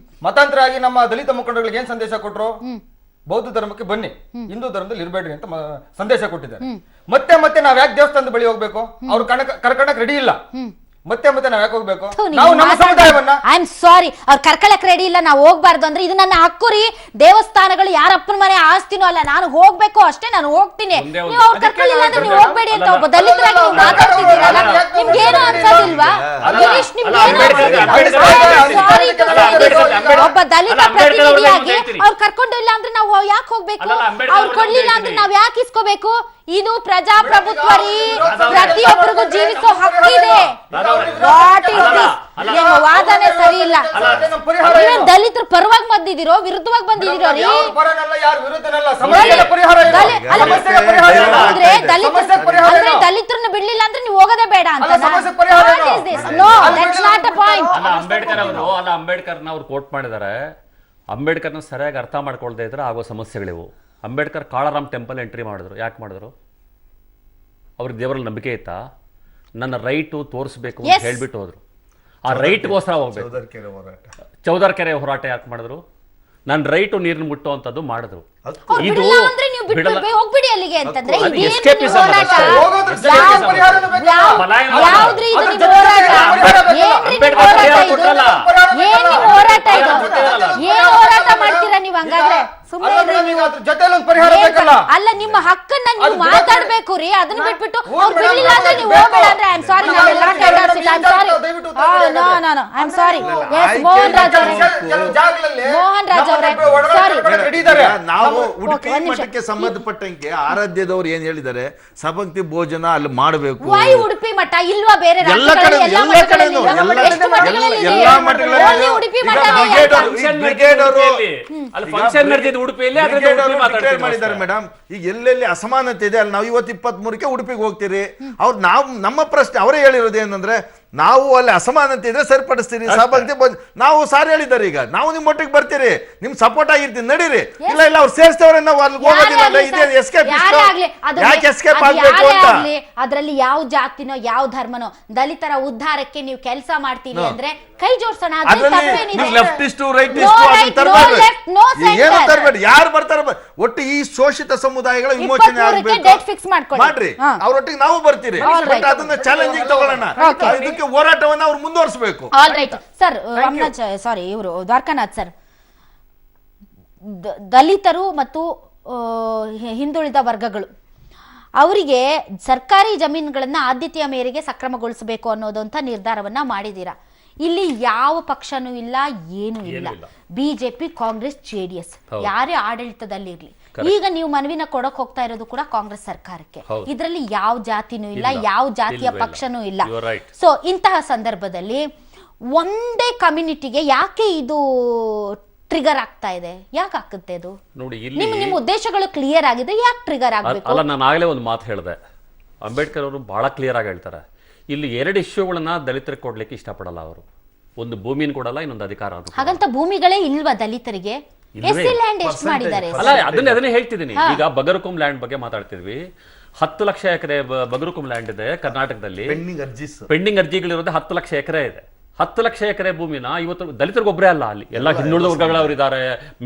ಮತಾಂತರ ಆಗಿ ನಮ್ಮ ದಲಿತ ಮುಖಂಡಗಳಿಗೆ ಏನ್ ಸಂದೇಶ ಕೊಟ್ರು? ಬೌದ್ಧ ಧರ್ಮಕ್ಕೆ ಬನ್ನಿ, ಹಿಂದೂ ಧರ್ಮದಲ್ಲಿ ಇರಬೇಡ್ರಿ ಅಂತ ಸಂದೇಶ ಕೊಟ್ಟಿದ್ದಾರೆ. ಮತ್ತೆ ನಾವ್ ಯಾಕೆ ದೇವಸ್ಥಾನದ ಬಳಿ ಹೋಗ್ಬೇಕು? ಅವ್ರು ಕರ್ಕಣಕ್ ರೆಡಿ ಇಲ್ಲ. ಮತ್ತೆ ನಾವ್ ಯಾಕೆ ಹೋಗ್ಬೇಕು? ನಾವು ನಮ್ಮ ಸಮುದಾಯವನ್ನ, ಐ ಆಮ್ ಸಾರಿ, ಅವ್ರು ಕರ್ಕಳಕ್ ರೆಡಿ ಇಲ್ಲ, ನಾವು ಹೋಗ್ಬಾರ್ದು ಅಂದ್ರೆ ಇದು ನನ್ನ ಹಕ್ಕು ರೀ. ದೇವಸ್ಥಾನಗಳು ಯಾರಪ್ಪನ ಮನೆ ಆಸ್ತಿನೂ ಅಲ್ಲ, ನಾನು ಹೋಗ್ಬೇಕು ಅಷ್ಟೇ, ನಾನು ಹೋಗ್ತೀನಿ. ನೀವು ಅವ್ರು ಕರ್ಕೊಳ್ಳಿಲ್ಲ ಅಂದ್ರೆ ನೀವು ಹೋಗ್ಬೇಡಿ ಅಂತ ಒಬ್ಬ ದಲಿತರಾಗಿ ನೀವು ಮಾತಾಡ್ತಿದ್ದೀರಲ್ಲ, ನಿಮ್ಗೆ ಏನು ಅನ್ಸೋದಿಲ್ವಾ? ಗಿರೀಶ್, ನಿಮ್ಗೆ ಒಬ್ಬ ದಲಿತ ಪ್ರತಿನಿಧಿಯಾಗಿ ಅವ್ರು ಕರ್ಕೊಂಡಿಲ್ಲ ಅಂದ್ರೆ ನಾವು ಯಾಕೆ ಹೋಗ್ಬೇಕು? ಅವ್ರು ಕೊಡ್ಲಿಲ್ಲ ಅಂದ್ರೆ ನಾವ್ ಯಾಕೆ ಇಸ್ಕೋಬೇಕು? ಇದು ಪ್ರಜಾಪ್ರಭುತ್ವ ರೀ, ಪ್ರತಿಯೊಬ್ಬರಿಗೂ ಜೀವಿಸೋ ಹಕ್ಕಿದೆ. ವಾದನೆ ಸರಿ ಇಲ್ಲ. ದಲಿತರ ಪರವಾಗಿ ಬಂದಿದ್ದೀರೋ ವಿರುದ್ಧವಾಗಿ ಬಂದಿದ್ದೀರೋ ರೀ? ದಲಿತರನ್ನ ಬಿಡ್ಲಿಲ್ಲ ಅಂದ್ರೆ ನೀವು ಹೋಗೋದೇ ಬೇಡ ಅಂತ. ಅಂಬೇಡ್ಕರ್ನ ಅವ್ರು ಕೋಟ್ ಮಾಡಿದ್ದಾರೆ. ಅಂಬೇಡ್ಕರ್ನ ಸರಿಯಾಗಿ ಅರ್ಥ ಮಾಡ್ಕೊಳ್ದೇ ಇದ್ರೆ ಆಗೋ ಸಮಸ್ಯೆಗಳಿವು. ಅಂಬೇಡ್ಕರ್ ಕಾಳಾರಾಮ್ ಟೆಂಪಲ್ ಎಂಟ್ರಿ ಮಾಡಿದ್ರು. ಯಾಕೆ ಮಾಡಿದ್ರು? ಅವ್ರಿಗೆ ದೇವರಲ್ಲಿ ನಂಬಿಕೆ ಇತ್ತಾ? ನನ್ನ ರೈಟು ತೋರಿಸ್ಬೇಕು ಅಂತ ಹೇಳ್ಬಿಟ್ಟು ಹೋದ್ರು. ಆ ರೈಟ್ಗೋಸ್ಕರ ಹೋಗ್ಬೇಕು. ಚೌದಾರ್ಕೆರೆ ಹೋರಾಟ ಯಾಕೆ ಮಾಡಿದ್ರು? ನನ್ನ ರೈಟು ನೀರಿನ ಮುಟ್ಟುವಂಥದ್ದು ಮಾಡಿದ್ರು. ಇದು ಹೋಗ್ಬಿಡಿ ಅಲ್ಲಿಗೆ ಅಂತಂದ್ರೆ ಹೋರಾಟ ಮಾಡ್ತೀರಾ ನೀವು? ಹಂಗಾದ್ರೆ ಅಲ್ಲ, ನಿಮ್ಮ ಹಕ್ಕನ್ನ ನೀವು ಮಾತಾಡ್ಬೇಕು ರೀ. ಅದನ್ನ ಬಿಟ್ಬಿಟ್ಟು ಅವ್ರು ಬಿಡ್ಲಿಲ್ಲ ಅಂದ್ರೆ ನೀವು ಹೋಗ್ಬೇಡ ಅಂದ್ರೆ I am sorry, Mohan Raj ಅವರೇ ಸಾರಿ. ನಾವು ಉಡುಪಿ ಮಠಕ್ಕೆ ಸಂಬಂಧಪಟ್ಟಂಗೆ ಆರಾಧ್ಯದವ್ರು ಏನ್ ಹೇಳಿದ್ದಾರೆ, ಸಭಕ್ತಿ ಭೋಜನ ಅಲ್ಲಿ ಮಾಡಬೇಕು. ವೈ ಉಡುಪಿ ಮಠ? ಮಠ ಇಲ್ವಾ ಬೇರೆ ಎಲ್ಲ ಕಡೆ ರಾಜ್ಯಗಳಲ್ಲಿ? ಎಲ್ಲ ಮಠಗಳಲ್ಲಿ ಕಡೆನೂ, ಇಲ್ವಾ? ಎಷ್ಟು ಮಠಗಳಲ್ಲಿ ಇದೆ? ಎಲ್ಲ ಮಠಗಳಲ್ಲಿ Only ಉಡುಪಿ ಮಠ ಅಲ್ಲಿ ಫಂಕ್ಷನ್ ನಡೆದಿದ್ದು ಉಡುಪಿಯಲ್ಲಿ, ಅದ್ರಲ್ಲಿ ಉಡುಪಿ ಮಾತಾಡ್ತೀವಿ ಮಾಡಿದ್ದಾರೆ ಅಷ್ಟೇ. ಮೇಡಮ್. ಈಗ ಎಲ್ಲೆಲ್ಲಿ ಅಸಮಾನತೆ ಇದೆ ಅಲ್ಲಿ ನಾವು ಇವತ್ತು 23ಕ್ಕೆ ಉಡುಪಿಗೆ ಹೋಗ್ತೀರಿ. ಅವ್ರು ನಾವು ನಮ್ಮ ಪ್ರಶ್ನೆ ಅವರೇ ಹೇಳಿರೋದು ಏನಂದ್ರೆ ನಾವು ಅಲ್ಲಿ ಅಸಮಾನತೆ ಇದ್ರೆ ಸರಿಪಡಿಸ್ತೀರಿ, ಸಹಭಾಗಿತೆ ನಾವು ಸಾರಿ ಹೇಳಿದ್ದಾರೆ. ಈಗ ನಾವು ನಿಮ್ಮ ಒಟ್ಟಿಗೆ ಬರ್ತೀರಿ, ನಿಮ್ ಸಪೋರ್ಟ್ ಆಗಿರ್ತೀವಿ, ನಡೀರಿ. ಇಲ್ಲ ಇಲ್ಲ ಅವ್ರು ಸೇರಿಸ್ತವ್ರೆ, ನಾವು ಅಲ್ಲಿ ಹೋಗೋದಿಲ್ಲ. ಇದೇ ಎಸ್ಕೇಪ್, ಯಾಕೆ ಎಸ್ಕೇಪ್ ಆಗ್ಬೇಕು ಅಂತ. ಅದ್ರಲ್ಲಿ ಯಾವ ಜಾತಿನೋ ಯಾವ ಧರ್ಮನೋ ದಲಿತರ ಉದ್ಧಾರಕ್ಕೆ ನೀವು ಕೆಲಸ ಮಾಡ್ತೀರಿ ಅಂದ್ರೆ ಕೈ ಜೋಡ್ಸೋಣ. ಲೆಫ್ಟಿಸ್ಟು ರೈಟಿಸ್ಟು ಅದನ್ನ ತರಬೇಡಿ, ಏನು ತರಬೇಡಿ. ಯಾರು ಬರ್ತಾರ ಒಟ್ಟು ಈ ಶೋಷಿತ ಸಮುದಾಯಗಳ ವಿಮೋಚನೆ ಆಗ್ಬೇಕು ಮಾಡ್ರಿ. ಅವ್ರೊಟ್ಟಿಗೆ ನಾವು ಬರ್ತೀರಿ, ಬಟ್ ಅದನ್ನ ಚಾಲೆಂಜಿಂಗ್ ತಗೊಳ್ಳೋಣ. ಇದಕ್ಕೆ ಹೋರಾಟವನ್ನ ಅವ್ರು ಮುಂದುವರಿಸಬೇಕು. All right sir. ಸಾರಿ, ಇವರು ದ್ವಾರಕಾನಾಥ್ ಸರ್, ದಲಿತರು ಮತ್ತು ಹಿಂದುಳಿದ ವರ್ಗಗಳು ಅವರಿಗೆ ಸರ್ಕಾರಿ ಜಮೀನುಗಳನ್ನ ಆದ್ಯತೆಯ ಮೇರೆಗೆ ಸಕ್ರಮಗೊಳಿಸಬೇಕು ಅನ್ನೋದಂತ ನಿರ್ಧಾರವನ್ನ ಮಾಡಿದೀರಾ. ಇಲ್ಲಿ ಯಾವ ಪಕ್ಷನೂ ಇಲ್ಲ, ಏನೂ ಇಲ್ಲ. ಬಿಜೆಪಿ, ಕಾಂಗ್ರೆಸ್, ಜೆಡಿಎಸ್ ಯಾರೇ ಆಡಳಿತದಲ್ಲಿ ಇರ್ಲಿ, ಈಗ ನೀವು ಮನವಿನ ಕೊಡಕ್ ಹೋಗ್ತಾ ಇರೋದು ಕೂಡ ಕಾಂಗ್ರೆಸ್ ಸರ್ಕಾರಕ್ಕೆ. ಇದರಲ್ಲಿ ಯಾವ ಜಾತಿನೂ ಇಲ್ಲ, ಯಾವ ಜಾತಿಯ ಪಕ್ಷನೂ ಇಲ್ಲ. ಸೊ ಇಂತಹ ಸಂದರ್ಭದಲ್ಲಿ ಒಂದೇ ಕಮ್ಯುನಿಟಿಗೆ ಯಾಕೆ ಇದು ಟ್ರಿಗರ್ ಆಗ್ತಾ ಇದೆ? ಯಾಕೆ ಆಗುತ್ತೆ ಅದು? ನೋಡಿ, ನಿಮ್ಮ ಉದ್ದೇಶಗಳು ಕ್ಲಿಯರ್ ಆಗಿದೆ, ಯಾಕೆ ಟ್ರಿಗರ್ ಆಗಬೇಕು? ಅಲ್ಲ, ನಾನು ಆಗಲೇ ಒಂದು ಮಾತು ಹೇಳಿದೆ. ಅಂಬೇಡ್ಕರ್ ಅವರು ಬಹಳ ಕ್ಲಿಯರ್ ಆಗಿ ಹೇಳ್ತಾರೆ, ಇಲ್ಲಿ 2 ಇಶ್ಯೂಗಳನ್ನ ದಲಿತರಿಗೆ ಕೊಡ್ಲಿಕ್ಕೆ ಇಷ್ಟಪಡಲ್ಲ ಅವರು. ಒಂದು ಭೂಮಿನ ಕೊಡಲ್ಲ, ಇನ್ನೊಂದು ಅಧಿಕಾರ. ಹಾಗಂತ ಭೂಮಿಗಳೇ ಇಲ್ವಾ ದಲಿತರಿಗೆ? ಲ್ಯಾಂಡ್ ಎಷ್ಟು ಮಾಡಿದ್ದಾರೆ? ಅಲ್ಲ, ಅದನ್ನೇ ಹೇಳ್ತಿದ್ದೀನಿ. ಈಗ ಬಗರುಕುಂ ಲ್ಯಾಂಡ್ ಬಗ್ಗೆ ಮಾತಾಡ್ತಿದ್ವಿ. 10 ಲಕ್ಷ ಎಕರೆ ಬಗರುಕುಂ ಲ್ಯಾಂಡ್ ಇದೆ ಕರ್ನಾಟಕದಲ್ಲಿ. ಪೆಂಡಿಂಗ್ ಅರ್ಜಿಗಳಿರೋದೇ 10 ಲಕ್ಷ ಎಕರೆ ಇದೆ. 10 ಲಕ್ಷ ಎಕರೆ ಭೂಮಿನ ಇವತ್ತು ದಲಿತರಿಗೊಬ್ಬರೇ ಅಲ್ಲ, ಅಲ್ಲಿ ಎಲ್ಲ ಹಿಂದುಳಿದ ವರ್ಗಗಳವರು ಇದ್ದಾರೆ,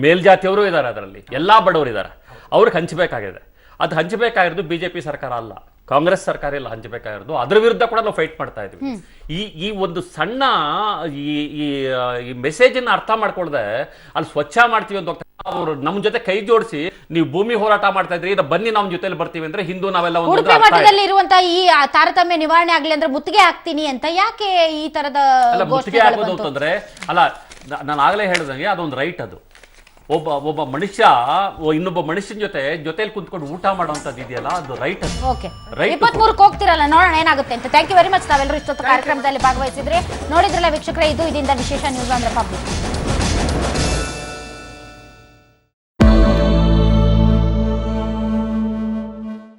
ಮೇಲ್ಜಾತಿಯವರು ಇದ್ದಾರೆ, ಅದರಲ್ಲಿ ಎಲ್ಲಾ ಬಡವರು ಇದ್ದಾರೆ. ಅವ್ರಿಗೆ ಹಂಚಬೇಕಾಗಿದೆ. ಅದು ಹಂಚಬೇಕಾಗಿರೋದು ಬಿಜೆಪಿ ಸರ್ಕಾರ ಅಲ್ಲ, ಕಾಂಗ್ರೆಸ್ ಸರ್ಕಾರ ಎಲ್ಲ ಹಂಚಬೇಕಾಗಿರೋದು. ಅದ್ರ ವಿರುದ್ಧ ಕೂಡ ನಾವು ಫೈಟ್ ಮಾಡ್ತಾ ಇದ್ವಿ. ಈ ಒಂದು ಸಣ್ಣ ಈ ಮೆಸೇಜ್ ಅನ್ನ ಅರ್ಥ ಮಾಡ್ಕೊಳ್ದೆ ಅಲ್ಲಿ ಸ್ವಚ್ಛ ಮಾಡ್ತೀವಿ ಅಂತ ಅವರು ನಮ್ಮ ಜೊತೆ ಕೈ ಜೋಡಿಸಿ ನೀವು ಭೂಮಿ ಹೋರಾಟ ಮಾಡ್ತಾ ಇದ್ರಿ, ಬನ್ನಿ ನಮ್ಮ ಜೊತೆಲಿ ಬರ್ತೀವಿ ಅಂದ್ರೆ ಹಿಂದೂ ನಾವೆಲ್ಲ ಉಡುಪಿ ಮಠದಲ್ಲಿ ಇರುವಂತ ಈ ತಾರತಮ್ಯ ನಿವಾರಣೆ ಆಗ್ಲಿ ಅಂದ್ರೆ ಮುತ್ತಿಗೆ ಹಾಕ್ತೀನಿ ಅಂತ ಯಾಕೆ ಈ ತರದ ಮುತ್ತಿಗೆ ಹಾಕೋದು ಅಂತಂದ್ರೆ, ಅಲ್ಲ ನಾನು ಆಗಲೇ ಹೇಳಿದಂಗೆ ಅದೊಂದು ರೈಟ್. ಅದು ಒಬ್ಬ ಮನುಷ್ಯ ಇನ್ನೊಬ್ಬ ಮನುಷ್ಯನ ಜೊತೆಲಿ ಕುಂತ್ಕೊಂಡು ಊಟ ಮಾಡುವಂತದ್ದು ಇದೆಯಲ್ಲ, ಅದು ರೈಟ್. ಓಕೆ, 23ಕ್ಕೆ ಹೋಗ್ತಿರಲ್ಲ, ನೋಡೋಣ ಏನಾಗುತ್ತೆ ಅಂತ. Thank you very much. ತಾವೆಲ್ಲರೂ ಇಷ್ಟೊತ್ತು ಕಾರ್ಯಕ್ರಮದಲ್ಲಿ ಭಾಗವಹಿಸಿದ್ರೆ. ನೋಡಿದ್ರಲ್ಲ ವೀಕ್ಷಕರೇ, ಇದು ಇದರಿಂದ ವಿಶೇಷ ನ್ಯೂಸ್ ಆನ್ ರಿಪಬ್ಲಿಕ್.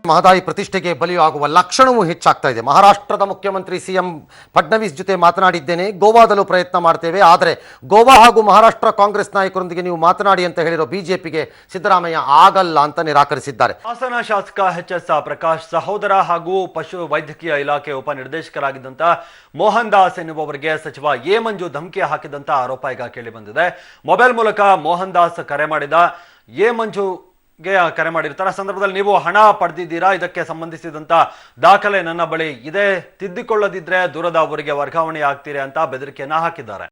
ಮಹದಾಯಿ ಪ್ರತಿಷ್ಠೆಗೆ ಬಲಿಯಾಗುವ ಲಕ್ಷಣವೂ ಹೆಚ್ಚಾಗ್ತಾ ಇದೆ. ಮಹಾರಾಷ್ಟ್ರದ ಮುಖ್ಯಮಂತ್ರಿ ಸಿಎಂ ಫಡ್ನವೀಸ್ ಜೊತೆ ಮಾತನಾಡಿದ್ದೇನೆ, ಗೋವಾದಲ್ಲೂ ಪ್ರಯತ್ನ ಮಾಡ್ತೇವೆ, ಆದರೆ ಗೋವಾ ಹಾಗೂ ಮಹಾರಾಷ್ಟ್ರ ಕಾಂಗ್ರೆಸ್ ನಾಯಕರೊಂದಿಗೆ ನೀವು ಮಾತನಾಡಿ ಅಂತ ಹೇಳಿರೋ ಬಿಜೆಪಿಗೆ ಸಿದ್ದರಾಮಯ್ಯ ಆಗಲ್ಲ ಅಂತ ನಿರಾಕರಿಸಿದ್ದಾರೆ. ಹಾಸನ ಶಾಸಕ ಎಚ್.ಎಸ್. ಪ್ರಕಾಶ್ ಸಹೋದರ ಹಾಗೂ ಪಶು ವೈದ್ಯಕೀಯ ಇಲಾಖೆ ಉಪನಿರ್ದೇಶಕರಾಗಿದ್ದಂತ ಮೋಹನ್ ದಾಸ್ ಎನ್ನುವವರಿಗೆ ಸಚಿವ ಎ ಮಂಜು ಧಮಕಿ ಹಾಕಿದಂತ ಆರೋಪ ಈಗ ಕೇಳಿ ಬಂದಿದೆ. ಮೊಬೈಲ್ ಮೂಲಕ ಮೋಹನ್ ದಾಸ್ ಕರೆ ಮಾಡಿದ ಎ ಮಂಜು ಕರೆ ಮಾಡಿರ್ತಾರೆ. ಆ ಸಂದರ್ಭದಲ್ಲಿ ನೀವು ಹಣ ಪಡೆದಿದ್ದೀರಾ, ಇದಕ್ಕೆ ಸಂಬಂಧಿಸಿದಂತ ದಾಖಲೆ ನನ್ನ ಬಳಿ ಇದೆ, ತಿದ್ದಿಕೊಳ್ಳದಿದ್ರೆ ದೂರದ ಊರಿಗೆ ವರ್ಗಾವಣೆ ಆಗ್ತೀರಿ ಅಂತ ಬೆದರಿಕೆಯನ್ನ ಹಾಕಿದ್ದಾರೆ.